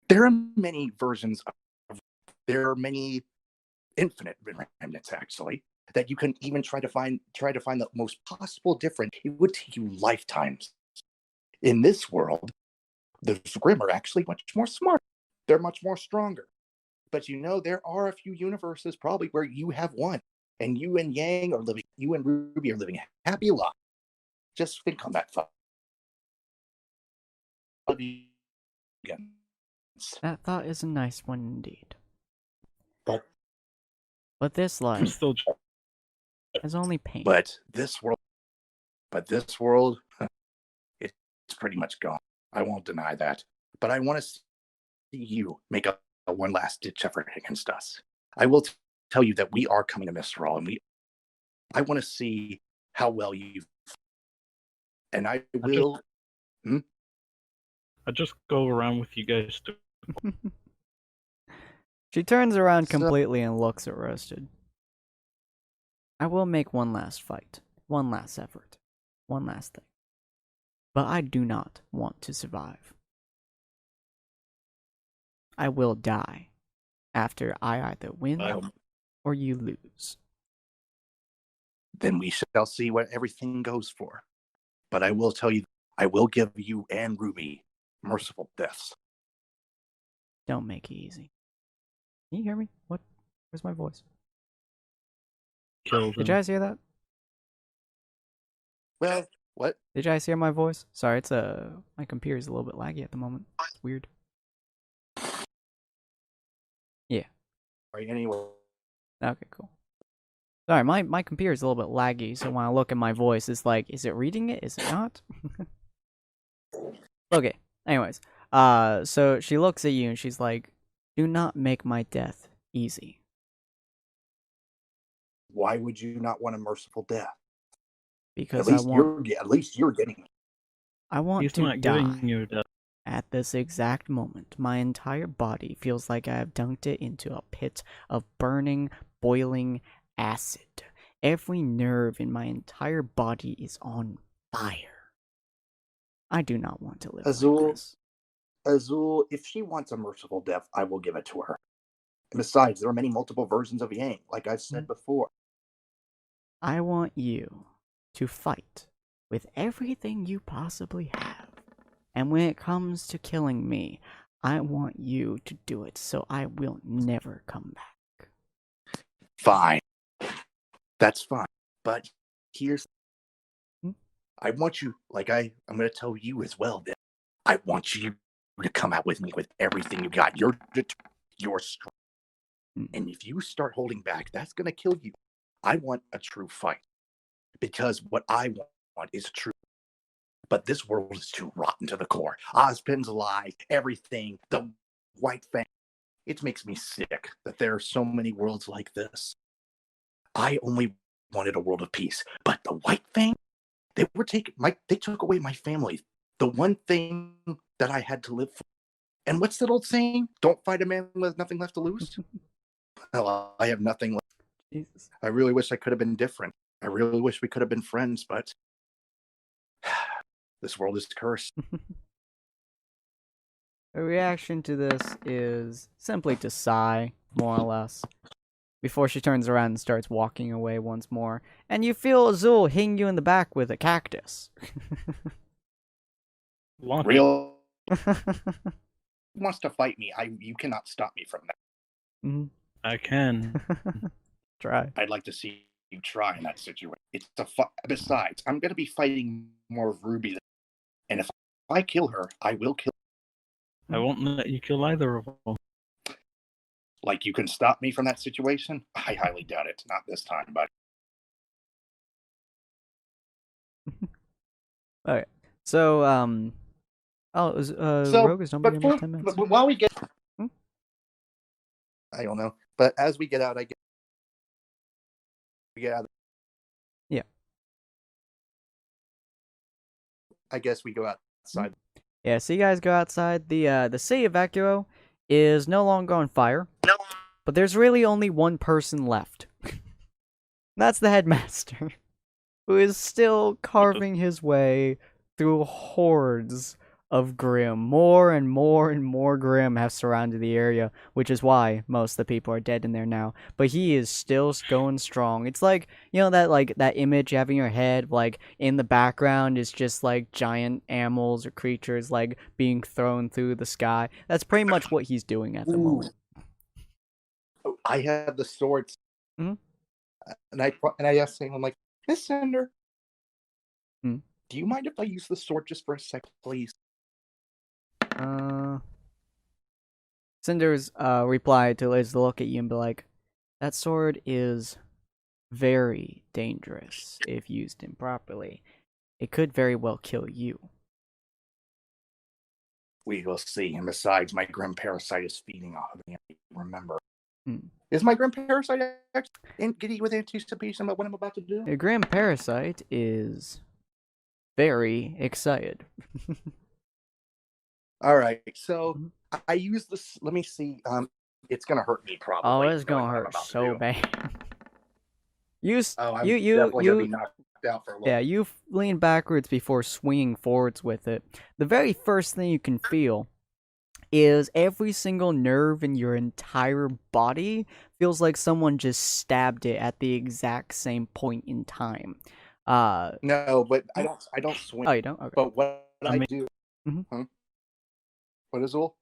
there are many versions of, there are many infinite remnants, actually, that you can even try to find the most possible different. It would take you lifetimes. In this world, the Grimm are actually much more smart. They're much more stronger. But you know, there are a few universes probably where you have one, and you and Yang are living, you and Ruby are living a happy life. Just think on that thought. That thought is a nice one indeed. But this I'm life still. has only pain. But this world, it's pretty much gone. I won't deny that. But I want to see you make a one last ditch effort against us. I will tell you that we are coming to Mistral, and I want to see how well you've. And I will. I just go around with you guys too. She turns around completely and looks at Roasted. I will make one last fight, one last effort, one last thing. But I do not want to survive. I will die after I either win or you lose. Then we shall see what everything goes for. But I will tell you, I will give you and Ruby merciful deaths. Don't make it easy. Can you hear me? What? Where's my voice? Did you guys hear that? Well, what? Did you guys hear my voice? Sorry, it's my computer's a little bit laggy at the moment. It's weird. Yeah. Right, anyway. Okay, cool. Sorry, my computer's a little bit laggy, so when I look at my voice, it's like, is it reading it? Is it not? Okay, anyways. So she looks at you and she's like, do not make my death easy. Why would you not want a merciful death? Because at least you're getting it. I want He's to not die. giving you death. At this exact moment, my entire body feels like I have dunked it into a pit of burning boiling acid. Every nerve in my entire body is on fire. I do not want to live like this. Azul, if she wants a merciful death, I will give it to her. And besides, there are many multiple versions of Yang, like I've said before. I want you to fight with everything you possibly have. And when it comes to killing me, I want you to do it so I will never come back. Fine. That's fine. But here's... I want you, like I'm going to tell you as well, then. I want you to come out with me with everything you got. You're strong. And if you start holding back, that's going to kill you. I want a true fight. Because what I want is true. But this world is too rotten to the core. Ozpin's alive, everything, the White Fang. It makes me sick that there are so many worlds like this. I only wanted a world of peace. But the White Fang, they took away my family. The one thing that I had to live for. And what's that old saying? Don't fight a man with nothing left to lose? Well, I have nothing left. Jesus. I really wish I could have been different. I really wish we could have been friends, but this world is cursed. A reaction to this is simply to sigh, more or less, before she turns around and starts walking away once more. And you feel Azul hitting you in the back with a cactus. Real wants to fight me. You cannot stop me from that. Mm-hmm. I can. Try. I'd like to see you try in that situation. Besides, I'm going to be fighting more of RWBY. And if I kill her, I will kill her. I won't let you kill either of them. Like, you can stop me from that situation? I highly doubt it. Not this time, but... Okay. So, Rogue is numbered in 10 minutes. But while we get... I don't know. But as we get out, we get out. Yeah. I guess we go outside. Yeah, so you guys go outside. The city of Vacuo is no longer on fire. No. But there's really only one person left. That's the headmaster, who is still carving his way through hordes of Grimm. More and more and more Grimm have surrounded the area, which is why most of the people are dead in there now. But he is still going strong. It's like, you know, that image you have in your head, like, in the background is just, like, giant animals or creatures, like, being thrown through the sky. That's pretty much what he's doing at the moment. I have the swords. Mm-hmm. And I asked him, I'm like, Miss Cinder, do you mind if I use the sword just for a sec, please? Cinder's reply to Liz to look at you and be like, that sword is very dangerous if used improperly. It could very well kill you. We will see. And besides, my Grim Parasite is feeding off of me. Remember. Is my Grim Parasite actually giddy with anticipation about what I'm about to do? The Grim Parasite is very excited. All right, so I use this. Let me see. It's gonna hurt me probably. Oh, it's gonna hurt so bad. You definitely gonna be knocked out for a little. Yeah, you lean backwards before swinging forwards with it. The very first thing you can feel is every single nerve in your entire body feels like someone just stabbed it at the exact same point in time. No, but I don't swing. Oh, you don't? Okay. But what I do... What is all?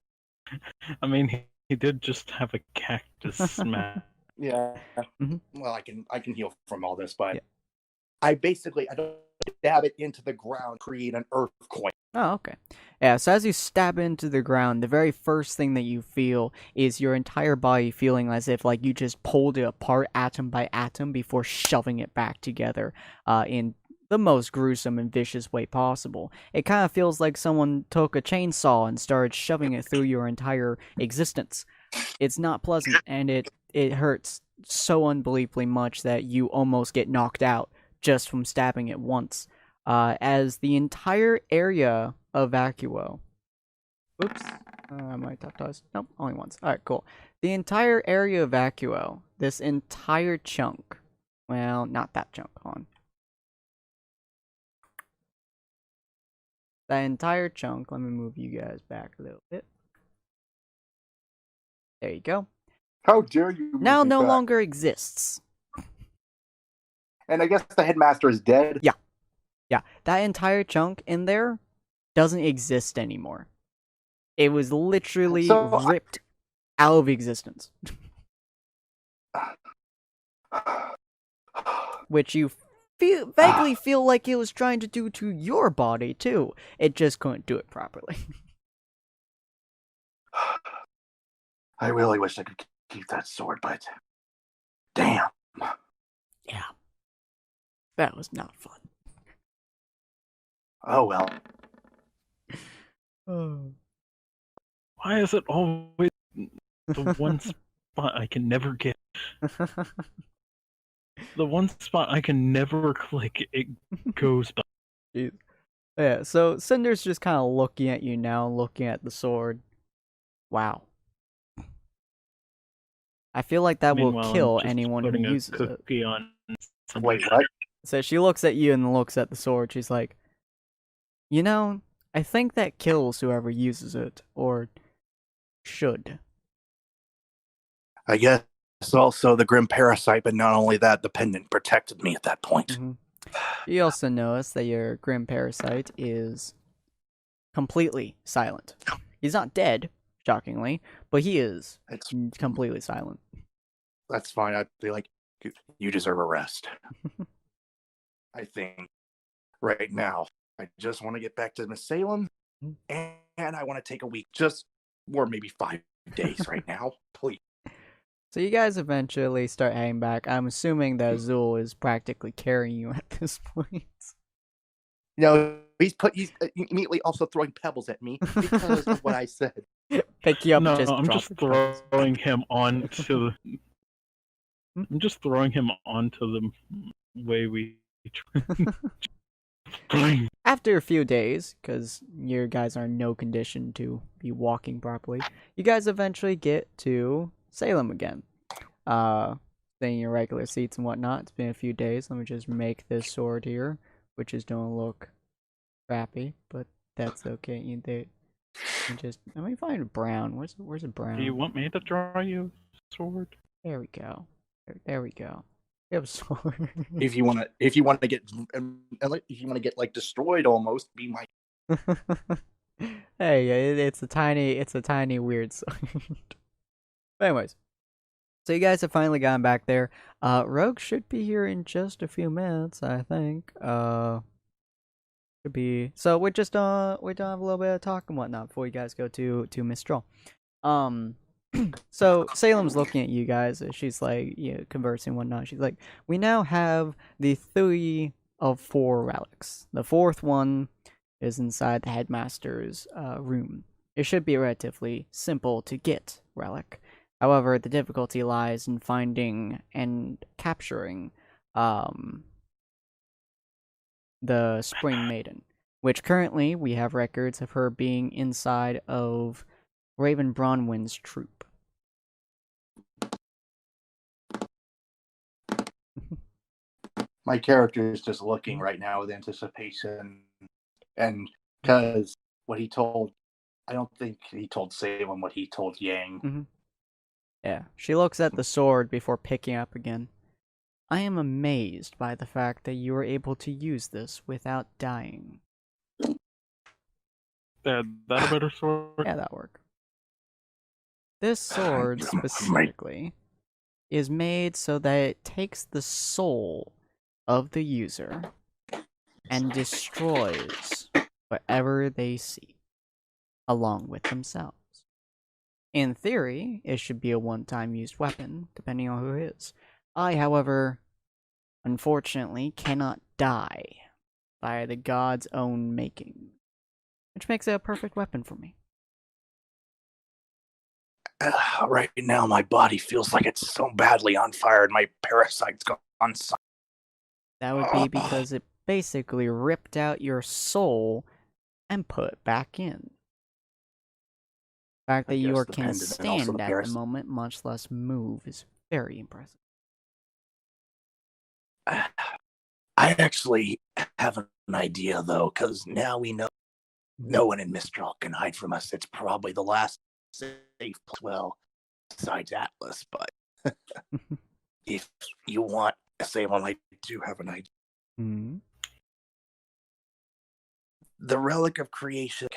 I mean, he did just have a cactus smash. Yeah. Well, I can heal from all this, but I don't stab it into the ground, create an earthquake. Oh, okay. Yeah, so as you stab into the ground, the very first thing that you feel is your entire body feeling as if like you just pulled it apart atom by atom before shoving it back together in the most gruesome and vicious way possible. It kind of feels like someone took a chainsaw and started shoving it through your entire existence. It's not pleasant, and it hurts so unbelievably much that you almost get knocked out just from stabbing it once. As the entire area of Vacuo... Oops. I might have twice. Nope, only once. Alright, cool. The entire area of Vacuo, this entire chunk. Well, not that chunk. Hold on. That entire chunk. Let me move you guys back a little bit. There you go. How dare you? Now no longer exists. And I guess the headmaster is dead. Yeah. Yeah. That entire chunk in there doesn't exist anymore. It was literally ripped out of existence. Which you vaguely feel like it was trying to do to your body, too. It just couldn't do it properly. I really wish I could keep that sword, but... Damn. Yeah. That was not fun. Oh, well. Why is it always the one spot I can never get? The one spot I can never click, it goes by. Jeez. Yeah, so Cinder's just kind of looking at you now, looking at the sword. Wow. I feel like that will kill anyone who uses it. On Wait, what? So she looks at you and looks at the sword. She's like, you know, I think that kills whoever uses it, or should. I guess also the Grim Parasite, but not only that, the pendant protected me at that point. Mm-hmm. You also notice that your Grim Parasite is completely silent. He's not dead, shockingly, but he is completely silent. That's fine. I'd be like, you deserve a rest. I think right now, I just want to get back to Miss Salem, and I want to take a week, or maybe 5 days right now, please. So you guys eventually start heading back. I'm assuming that Azul is practically carrying you at this point. No, he's immediately also throwing pebbles at me because of what I said. Pick you up. No, I'm just throwing him onto. I'm just throwing him onto the way we. After a few days, because your guys are in no condition to be walking properly, you guys eventually get to Salem again. Staying in your regular seats and whatnot. It's been a few days. Let me just make this sword here, which is don't look crappy, but that's okay. Let me find brown. Where's a brown? Do you want me to draw you a sword? There we go. There we go. You have a sword. If you want to get like destroyed almost, be my. Hey, it's a tiny weird sword. But anyways, so you guys have finally gotten back there. Rogue should be here in just a few minutes, I think. Should be. So we're just we don't have a little bit of talk and whatnot before you guys go to Mistral. So Salem's looking at you guys. She's like, conversing and whatnot. She's like, we now have the 3 of 4 relics. The 4th one is inside the headmaster's room. It should be relatively simple to get relic. However, the difficulty lies in finding and capturing the Spring Maiden, which currently we have records of her being inside of Raven Bronwyn's troop. My character is just looking right now with anticipation, and because what he told, I don't think he told Salem what he told Yang. Mm-hmm. Yeah, she looks at the sword before picking up again. I am amazed by the fact that you were able to use this without dying. That a better sword? Yeah, that'll work. This sword, specifically, is made so that it takes the soul of the user and destroys whatever they see, along with themselves. In theory, it should be a one-time used weapon, depending on who it is. I, however, unfortunately, cannot die by the god's own making, which makes it a perfect weapon for me. Right now, my body feels like it's so badly on fire, and my parasite's gone. That would be because it basically ripped out your soul and put it back in. fact that you guess are the can pendant and also stand the at the parasite. moment, much less move, is very impressive. I actually have an idea, though, because now we know no one in Mistral can hide from us. It's probably the last safe place, well, besides Atlas, but if you want to say one, I do have an idea. Mm-hmm. The relic of creation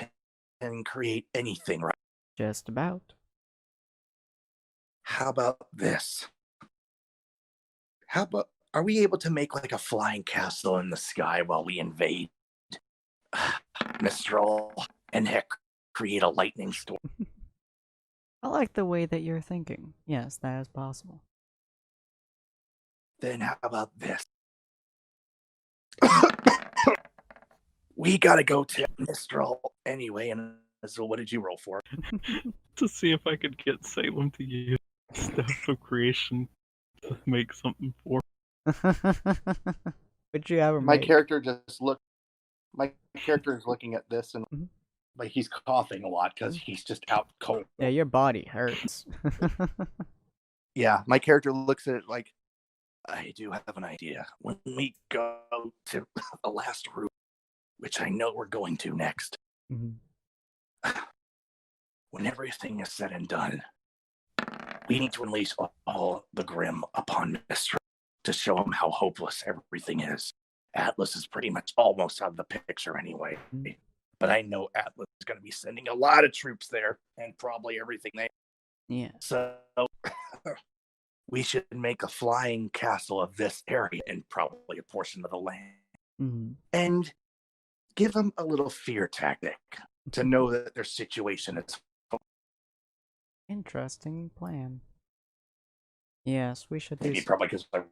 can create anything, right? Just about. How about this? How about, are we able to make like a flying castle in the sky while we invade Mistral and heck, create a lightning storm? I like the way that you're thinking. Yes, that is possible. Then how about this? We gotta go to Mistral anyway, and so what did you roll for? To see if I could get Salem to use Staff of Creation to make something for. Would you ever My make? character just looked. My character is looking at this and Mhm. like he's coughing a lot because he's just out cold. Yeah, your body hurts. Yeah, my character looks at it like, I do have an idea. When we go to the last room, which I know we're going to next, when everything is said and done, we need to unleash all the grim upon Mistral to show him how hopeless everything is. Atlas is pretty much almost out of the picture anyway. But I know Atlas is going to be sending a lot of troops there and probably everything there. Yeah. So we should make a flying castle of this area and probably a portion of the land. And give them a little fear tactic to know that their situation is. Interesting plan. Yes, we should do. Maybe probably because I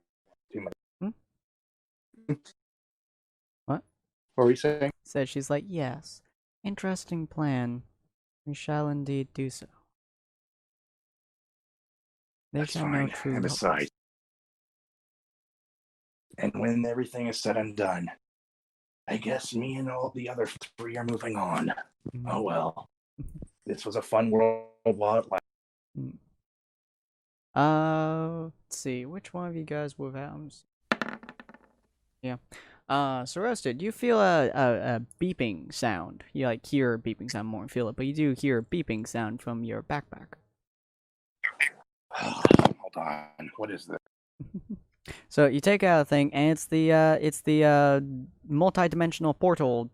too much. What? What were you saying? Said she's like, yes, interesting plan. We shall indeed do so. That's fine. And besides, and when everything is said and done, I guess me and all the other three are moving on. Oh well. This was a fun world while it lasted. Let's see, which one of you guys would have? Yeah. So Roasted, you feel a beeping sound. You like hear a beeping sound more and feel it, but you do hear a beeping sound from your backpack. Hold on. What is this? So you take out a thing, and it's the multi-dimensional portal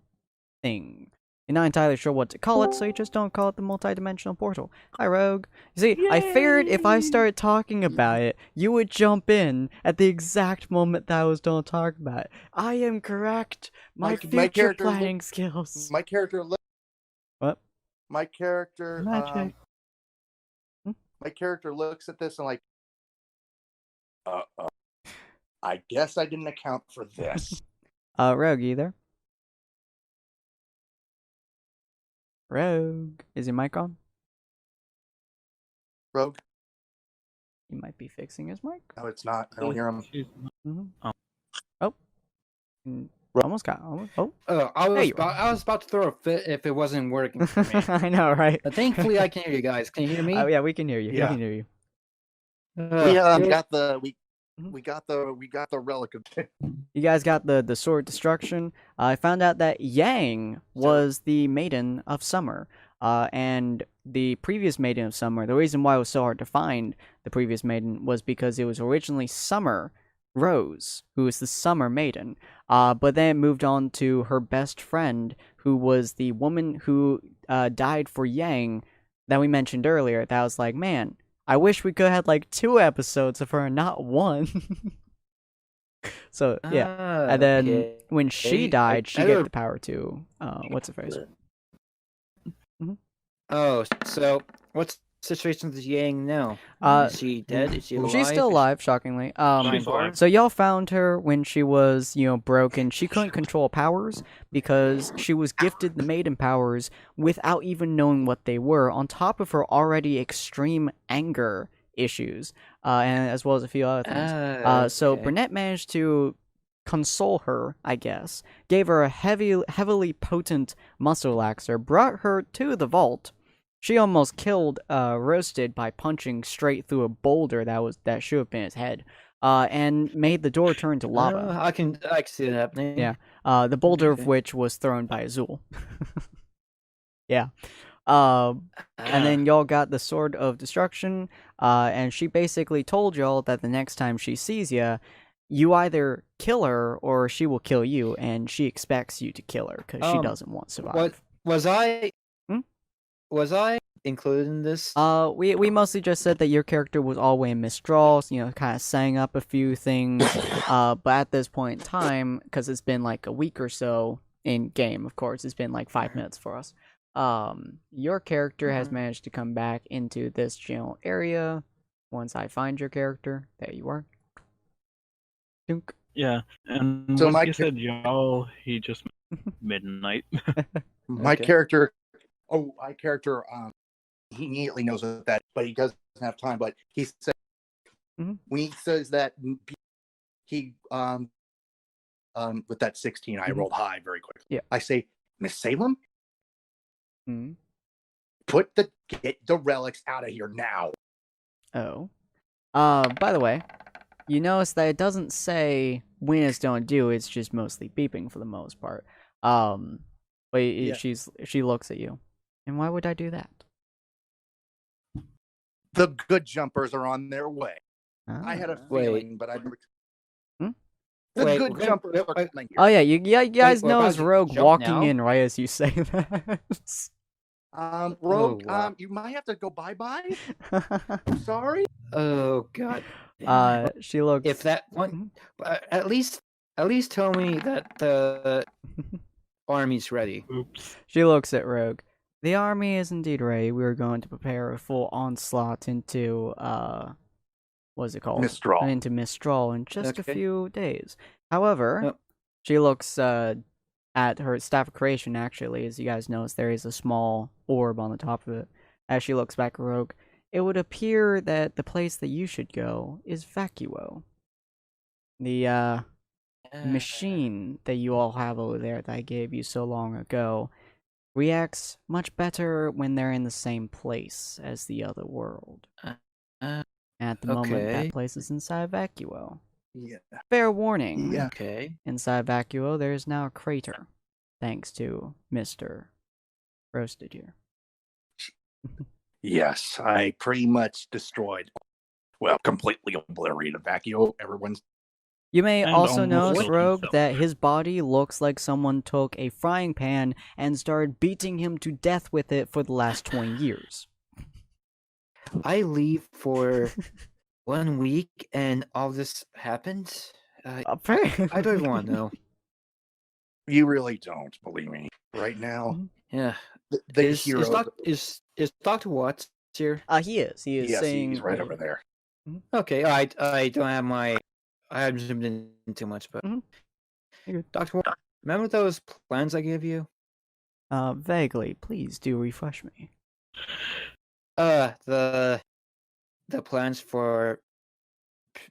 thing. You're not entirely sure what to call it, so you just don't call it the multi-dimensional portal. Hi, Rogue. You see, I figured if I started talking about it, you would jump in at the exact moment that I was done talking about it. I am correct. My future playing skills. My character. What? My character. Magic. My character looks at this and like, I guess I didn't account for this. Rogue, you there? Rogue, is your mic on? Rogue? He might be fixing his mic. No, it's not. I don't hear him. Oh. Almost got. Oh. I was about to throw a fit if it wasn't working for me. I know, right? But thankfully, I can hear you guys. Can you hear me? Oh yeah, we can hear you. Yeah. We can hear you. We got the relic of. You guys got the sword destruction. I found out that Yang was the maiden of summer. And the previous maiden of summer. The reason why it was so hard to find the previous maiden was because it was originally Summer Rose, who was the summer maiden. But then it moved on to her best friend, who was the woman who died for Yang that we mentioned earlier. That was like, man, I wish we could have had like 2 episodes of her, not 1. So yeah, and then when she died, she gave the power to what's her face. Oh, so what's the situation with Yang now? Is she dead? Is she alive? She's still alive, shockingly. She's alive. So y'all found her when she was, broken. She couldn't control powers because she was gifted the maiden powers without even knowing what they were, on top of her already extreme anger issues, and as well as a few other things. So Burnett managed to console her, I guess, gave her a heavily potent muscle laxer, brought her to the vault, She almost killed Roasted by punching straight through a boulder that should have been his head, and made the door turn to lava. I can see it happening. Yeah, the boulder of which was thrown by Azul. Yeah. And then y'all got the Sword of Destruction, and she basically told y'all that the next time she sees ya, you either kill her or she will kill you, and she expects you to kill her because she doesn't want to survive. What was I? Was I included in this? We mostly just said that your character was all way in Mistral, kind of sang up a few things. But at this point in time, because it's been like a week or so in game, of course, it's been like 5 minutes for us. Your character has managed to come back into this general area. Once I find your character, there you are. Dunk. Yeah, and So like you said, y'all, he just midnight. My character, he immediately knows that, but he doesn't have time. But he said when he says that he with that 16, I rolled high very quickly. Yeah, I say, Miss Salem, get the relics out of here now. Oh, by the way, you notice that it doesn't say winners don't do. It's just mostly beeping for the most part. But she looks at you, and why would I do that? The good jumpers are on their way. I had a feeling, but I never. The good jumpers are coming here. Oh yeah, you guys notice Rogue walking in right as you say that. Rogue, you might have to go bye-bye. I'm sorry. Oh God. She looks. If that one, at least tell me that the army's ready. Oops. She looks at Rogue. The army is indeed ready. We are going to prepare a full onslaught into what's it called? Mistral. Into Mistral in just a few days. However, she looks at her staff of creation. Actually, as you guys notice, there is a small orb on the top of it. As she looks back at Rogue, it would appear that the place that you should go is Vacuo. The machine that you all have over there that I gave you so long ago reacts much better when they're in the same place as the other world. At the moment, that place is inside Vacuo. Yeah. Fair warning. Yeah. Okay. Inside Vacuo, there is now a crater, thanks to Mr. Roasted here. Yes, I pretty much completely obliterated Vacuo. Everyone's. You may also notice, Rogue, that his body looks like someone took a frying pan and started beating him to death with it for the last 20 years. I leave for 1 week and all this happens? I don't even want to know. You really don't, believe me. Right now. Yeah. The hero... Is Dr. Watts here? He is. He is saying... he's right over there. Okay, I don't have my... I haven't zoomed in too much, but... Dr. Watts, remember those plans I gave you? Vaguely. Please do refresh me. The plans for...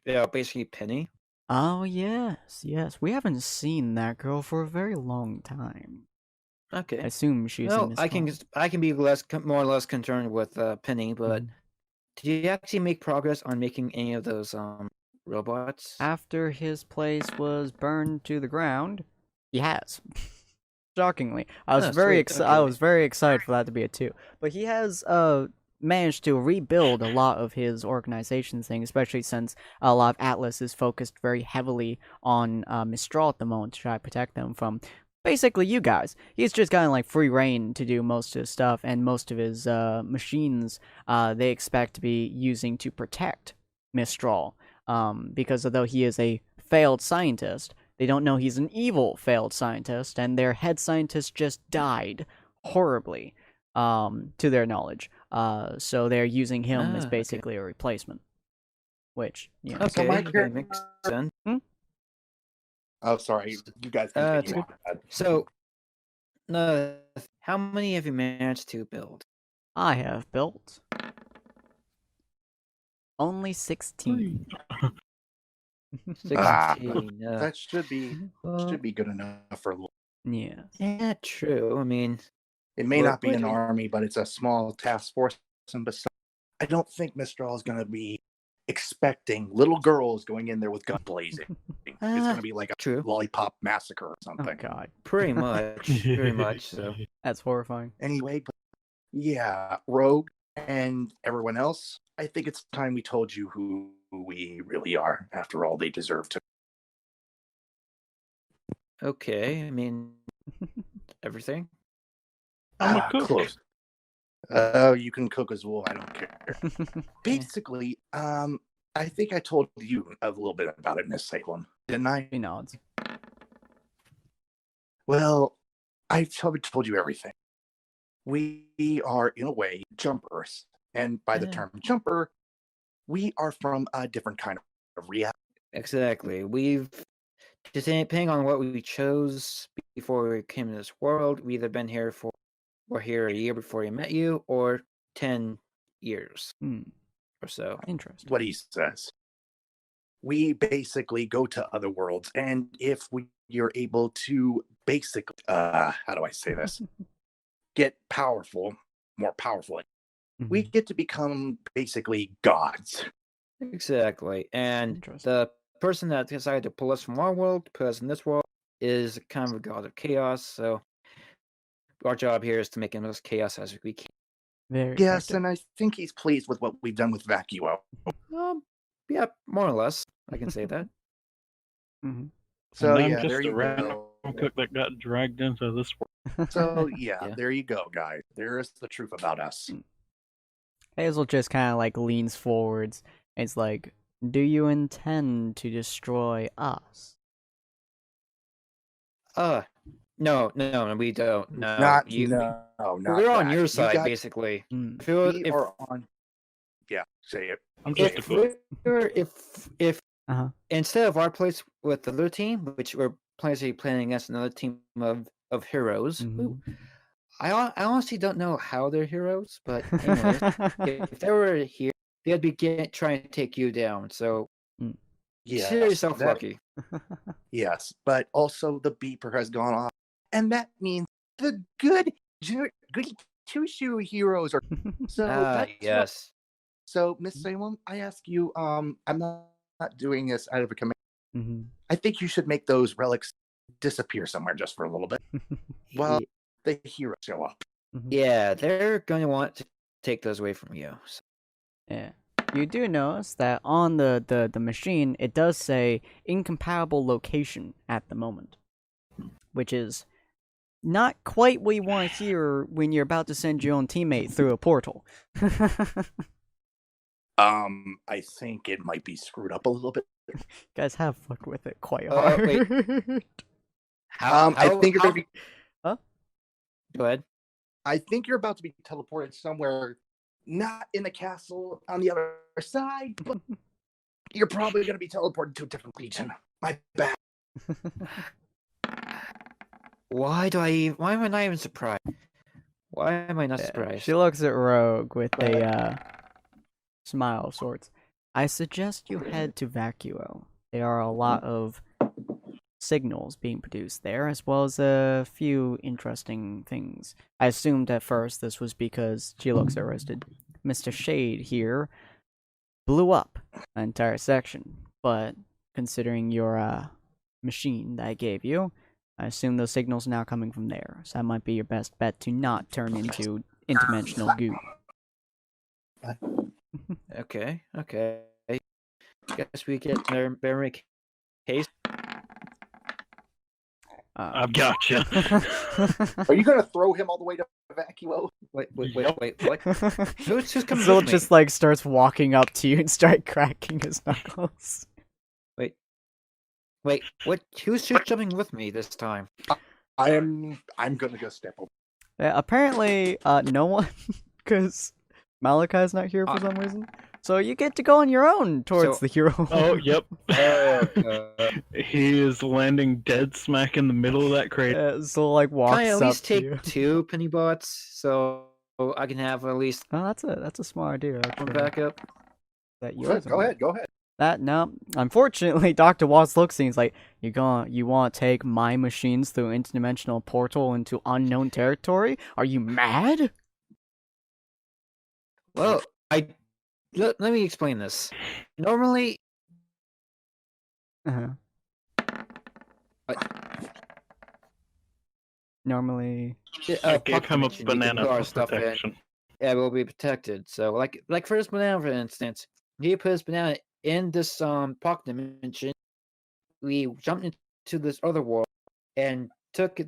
basically Penny? Oh, yes. We haven't seen that girl for a very long time. Okay. I assume she's in this I can be more or less concerned with Penny, but did you actually make progress on making any of those robots? After his place was burned to the ground, he has. Shockingly, I was I was very excited for that to be a 2. But he has managed to rebuild a lot of his organization thing, especially since a lot of Atlas is focused very heavily on Mistral at the moment to try to protect them from basically you guys. He's just gotten like free reign to do most of his stuff, and most of his machines they expect to be using to protect Mistral. Because although he is a failed scientist, they don't know he's an evil failed scientist, and their head scientist just died horribly, to their knowledge. So they're using him as basically a replacement. Which, you know. So my character makes sense. Oh, sorry. You guys continue. So, how many have you managed to build? I have built only 16. 16. That should be good enough for. Yeah. Yeah, true. I mean, It may not be an army, but it's a small task force. And besides, I don't think Mistral is going to be expecting little girls going in there with guns blazing. It's going to be like a lollipop massacre or something. Oh God, pretty much, very much so. That's horrifying. Anyway, but yeah, Rogue and everyone else, I think it's time we told you who we really are. After all, they deserve to. Okay, I mean, everything. I'm a cook. Close. You can cook as well. I don't care. Basically, I think I told you a little bit about it, Miss Salem, didn't I? He nods. Well, I told you everything. We are, in a way, jumpers. And by the term jumper, we are from a different kind of reality. Exactly. We've, depending on what we chose before we came to this world, we've either been here for, we're here a year before we met you, or 10 years or so. Interesting. What he says. We basically go to other worlds, and if you're able to basically, how do I say this? Get more powerful. We get to become basically gods. Exactly. And the person that decided to pull us from our world, put us in this world, is kind of a god of chaos. So our job here is to make the most chaos as we can. Very yes, effective. And I think he's pleased with what we've done with Vacuo. Yeah, more or less. I can say that. So and I'm yeah, just there a you random go. cook that got dragged into this world. So yeah, there you go, guys. There is the truth about us. Hazel just kind of like leans forwards. It's like, do you intend to destroy us? No, we don't. No, not we're on your side, basically. We are on. Yeah, say it. I'm just a cook. If instead of our place with the other team, which we're planning against another team of heroes, I honestly don't know how they're heroes, but anyways, if they were here, they'd be trying to take you down. So consider yourself lucky. Yes, but also the beeper has gone off, and that means the good two-shoe heroes are. So yes. So, Miss Salem, I ask you, I'm not doing this out of a command. I think you should make those relics disappear somewhere just for a little bit. Well, the heroes show up. Yeah, they're going to want to take those away from you. So. Yeah. You do notice that on the machine, it does say incompatible location at the moment, which is not quite what you want to hear when you're about to send your own teammate through a portal. I think it might be screwed up a little bit. Guys have fucked with it quite hard. Wait. I think you're gonna be. Huh? Go ahead. I think you're about to be teleported somewhere, not in the castle on the other side, but you're probably gonna be teleported to a different region. My bad. Why am I not even surprised? Why am I not surprised? She looks at Rogue with a smile of sorts. I suggest you head to Vacuo. There are a lot of signals being produced there, as well as a few interesting things. I assumed at first this was because she looks arrested. Mr. Shade here blew up an entire section, but considering your machine that I gave you, I assume those signals are now coming from there. So that might be your best bet to not turn into interdimensional goo. Okay. Guess we get their case. I've got you. Are you gonna throw him all the way to Vacuo? Wait, what? Who's coming Zil with me? just like starts walking up to you and start cracking his knuckles. Wait, what? Who's just jumping with me this time? I'm gonna go step over. Yeah, apparently, no one, because Malachi's not here for some reason. So you get to go on your own towards the hero. Oh, yep. He is landing dead smack in the middle of that crate. So like walks up. Can I at least take you. 2 penny bots so I can have at least. Oh, that's a smart idea. One backup. That yours? Go ahead. No. Unfortunately, Dr. Watts looks and he's like, you want to take my machines through interdimensional portal into unknown territory? Are you mad? Well, let me explain this. Normally, normally, I gave him a banana for protection. Yeah, will be protected. So, like for this banana, for instance, he put his banana in this pocket dimension. We jumped into this other world and went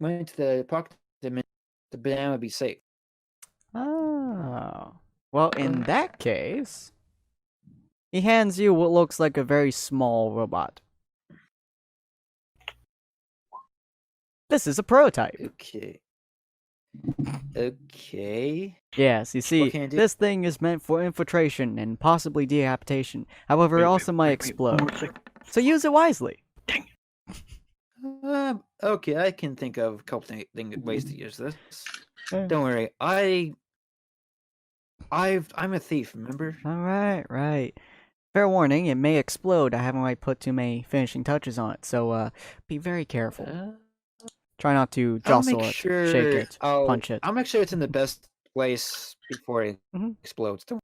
into the pocket dimension. The banana would be safe. Oh. Well, in that case, he hands you what looks like a very small robot. This is a prototype. Okay. Yes, you see, this thing is meant for infiltration and possibly decapitation. However, it also might explode. So use it wisely. Okay, I can think of a couple ways to use this. Don't worry, I'm a thief, remember? Right. Fair warning, it may explode. I haven't put too many finishing touches on it, so be very careful. Try not to jostle it, shake it, punch it. I'll make sure it's in the best place before it explodes. Oh,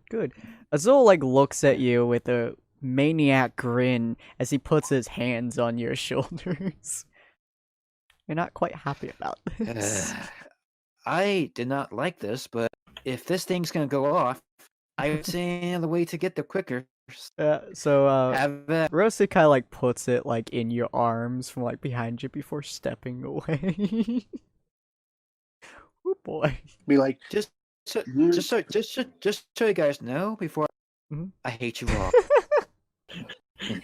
good. Azul looks at you with a maniac grin as he puts his hands on your shoulders. You're not quite happy about this. I did not like this, but if this thing's gonna go off, I would say the way to get there quicker. Rosie kind of puts it in your arms from behind you before stepping away. Oh boy! Be like, just so you guys know before I hate you all.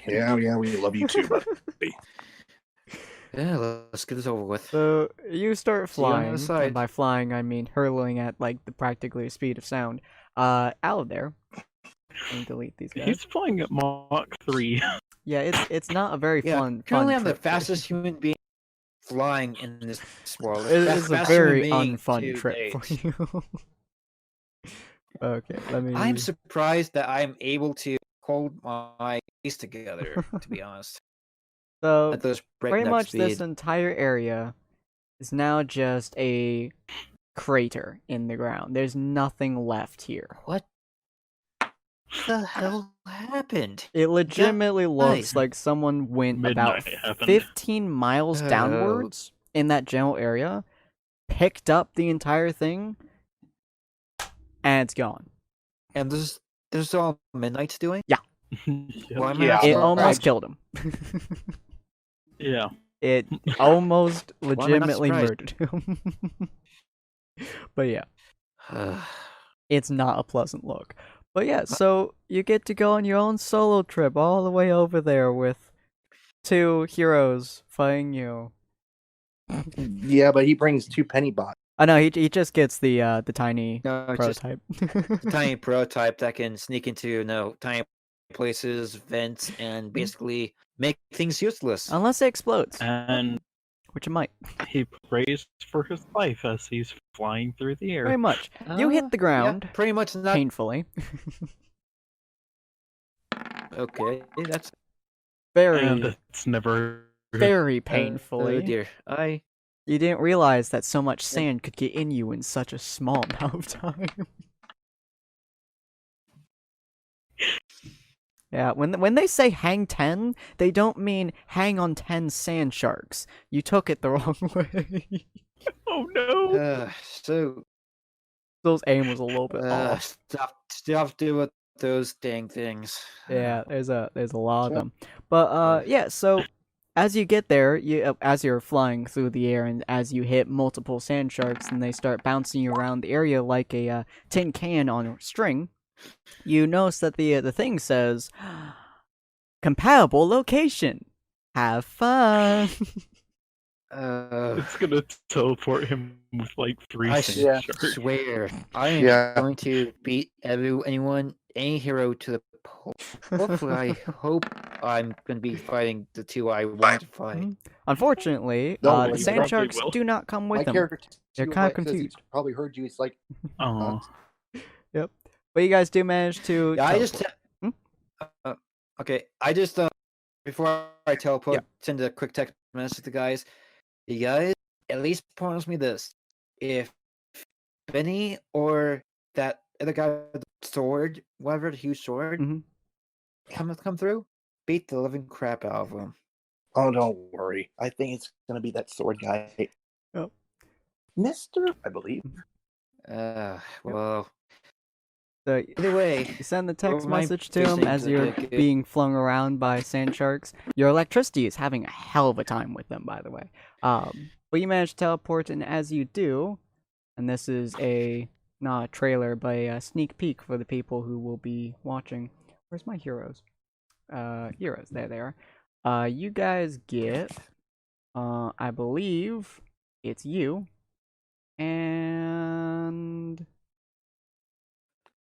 Yeah, we love you too, buddy. Yeah, let's get this over with. So you start flying. And by flying, I mean hurtling at the practically speed of sound. Out of there. Let me delete these guys. He's flying at Mach 3. Yeah, it's not a very fun. Currently, I'm the fastest human being flying in this world. It's a very unfun trip for you. Okay, let me. I'm surprised that I'm able to hold my face together. To be honest. So pretty much this entire area is now just a crater in the ground. There's nothing left here. What the hell happened? It legitimately looks like someone went about 15 miles downwards in that general area, picked up the entire thing, and it's gone. And this is all Midnight's doing? Yeah. It almost killed him. Yeah. It almost legitimately murdered him. But yeah. It's not a pleasant look. But yeah, so you get to go on your own solo trip all the way over there with 2 heroes fighting you. Yeah, but he brings 2 penny bots. Oh no, he just gets the tiny prototype. The tiny prototype that can sneak into tiny places, vents, and basically make things useless. Unless it explodes. And which it might. He prays for his life as he's flying through the air. Very much. You hit the ground. Yeah, pretty much not painfully. Okay, that's very. And it's never very painfully. Oh dear, You didn't realize that so much sand could get in you in such a small amount of time. Yeah, when they say hang 10, they don't mean hang on 10 sand sharks. You took it the wrong way. Oh no! So those aim was a little bit off. Stop doing those dang things. Yeah, there's a lot of them. But yeah, so as you get there, as you're flying through the air and as you hit multiple sand sharks and they start bouncing you around the area like a tin can on a string, you notice that the thing says compatible location. Have fun. It's gonna teleport him with 3 sand sharks. I swear, I am going to beat any hero to the pole. Hopefully, I hope I'm going to be fighting the 2 I want to fight. Unfortunately, the sand sharks do not come with them. They're kind of confused. Probably heard you. It's like, oh, yep. But you guys do manage to. Yeah, Okay, I just before I teleport, send a quick text message to the guys. You guys at least promise me this: if Benny or that other guy with the sword, whatever the huge sword, come through, beat the living crap out of him. Oh, don't worry. I think it's gonna be that sword guy, Mister, I believe. Well. So anyway, you send the text message to him as you're being flung around by sand sharks. Your electricity is having a hell of a time with them, by the way. But you manage to teleport, and as you do, and this is not a trailer, but a sneak peek for the people who will be watching. Where's my heroes? Heroes, there they are. You guys get, I believe it's you, and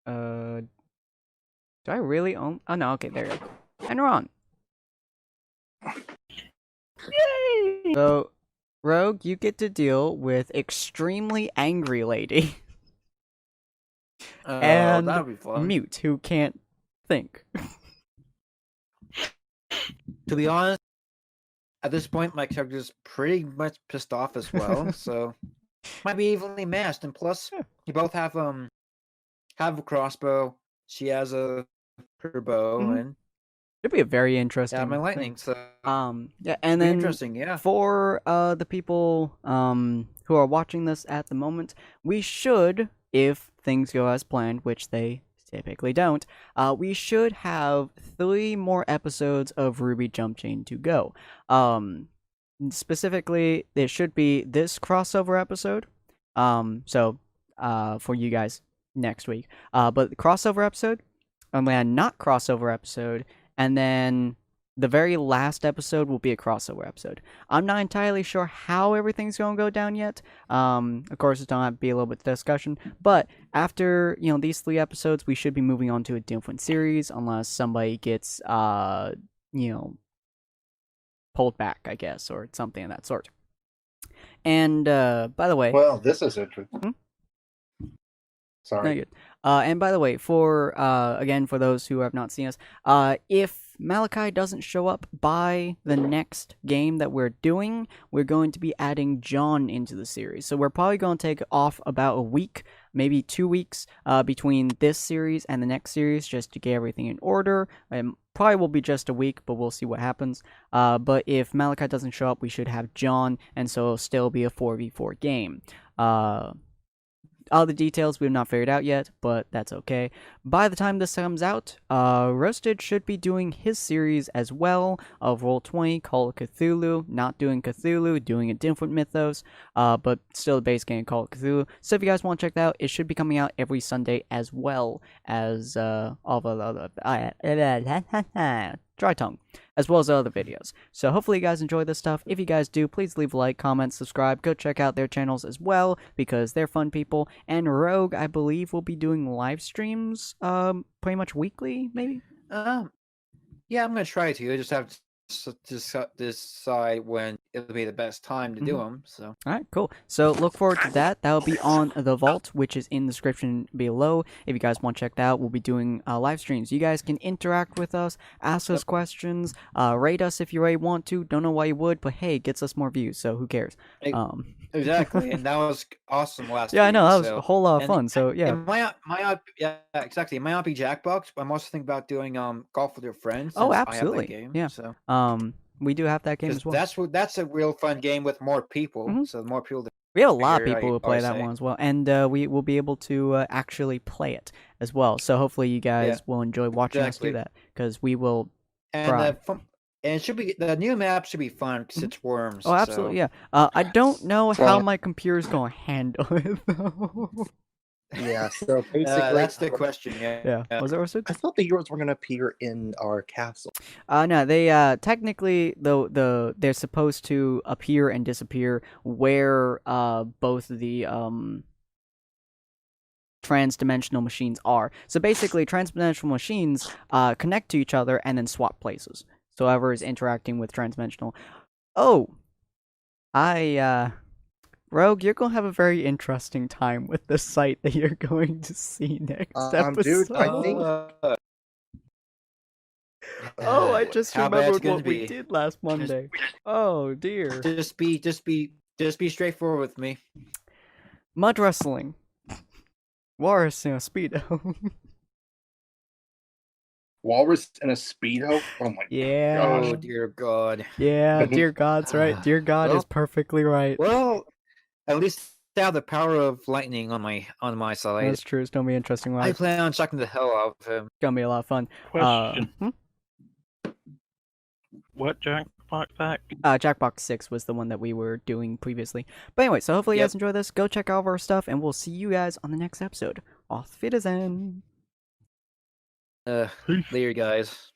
do I really own? Oh no, okay, there you go. And Ron. Yay! So, Rogue, you get to deal with extremely angry lady. And that'll be fun. Mute, who can't think. To be honest, at this point, my character's pretty much pissed off as well, so might be evenly matched. And plus, you both have a crossbow. She has her bow, and it'd be a very interesting. My lightning. So yeah, and then interesting. Yeah. For the people who are watching this at the moment, we should, if things go as planned, which they typically don't, we should have 3 more episodes of RWBY Jumpchain to go. Specifically, it should be this crossover episode. So for you guys next week. But the crossover episode, and then not crossover episode, and then the very last episode will be a crossover episode. I'm not entirely sure how everything's going to go down yet. Of course, it's going to be a little bit of discussion. But after, these 3 episodes, we should be moving on to a different series, unless somebody gets, pulled back, I guess, or something of that sort. And, by the way... Well, this is interesting. Sorry. No, good. And by the way, for again, for those who have not seen us, if Malachi doesn't show up by the next game that we're doing, we're going to be adding John into the series. So we're probably going to take off about a week, maybe 2 weeks, between this series and the next series, just to get everything in order. Probably will be just a week, but we'll see what happens. But if Malachi doesn't show up, we should have John, and so it'll still be a 4v4 game. All the details we have not figured out yet, but that's okay. By the time this comes out, Roasted should be doing his series as well of Roll20 Call of Cthulhu. Not doing Cthulhu, doing a different mythos, but still a base game Call of Cthulhu. So if you guys want to check that out, it should be coming out every Sunday as well as all the other... dry tongue, as well as other videos. So hopefully you guys enjoy this stuff. If you guys do, please leave a like, comment, subscribe. Go check out their channels as well, because they're fun people. And Rogue, I believe, will be doing live streams pretty much weekly, maybe? Yeah, I'm going to try to. I just have to decide when it'll be the best time to do them. So. All right, cool. So look forward to that. That'll be on the Vault, which is in the description below. If you guys want to check that out, we'll be doing live streams. You guys can interact with us, ask us questions, rate us if you really want to. Don't know why you would, but hey, it gets us more views, so who cares? Exactly, and that was awesome last week. Yeah, I know, that was a whole lot of fun, so yeah. Yeah, exactly. My be Jackbox, I'm also thinking about doing Golf with Your Friends. Oh, absolutely. I have that game, yeah. So. We do have that game as well. That's a real fun game with more people. So the more people. We have a lot of people who play that one as well, and we will be able to actually play it as well. So hopefully you guys will enjoy watching us do that, because we will. And it should be the new map should be fun because it's worms. Oh, absolutely, yeah. I don't know how my computer's gonna handle it though. Yeah, so basically that's the question. Yeah. Was it Roasted? I thought the heroes were going to appear in our castle. No, they technically they're supposed to appear and disappear where both the trans-dimensional machines are. So basically, trans-dimensional machines connect to each other and then swap places. So whoever is interacting with trans-dimensional. Oh, Rogue, you're going to have a very interesting time with the site that you're going to see next episode. Dude, I think... Oh, I just How bad it's remembered gonna what we be. did last Monday. Oh dear. Just be straightforward with me. Mud wrestling. Walrus in a speedo. Walrus in a speedo. Oh my Yeah. gosh. Oh dear God. Yeah, dear God's right. Dear God Well- is perfectly right. Well, at least I have the power of lightning on my side. That's true. It's gonna be interesting. I plan on shocking the hell out of him. It's gonna be a lot of fun. Question. What Jackbox pack? Jackbox 6 was the one that we were doing previously. But anyway, so hopefully you guys enjoy this. Go check out our stuff, and we'll see you guys on the next episode. Auf Wiedersehen. Later, guys.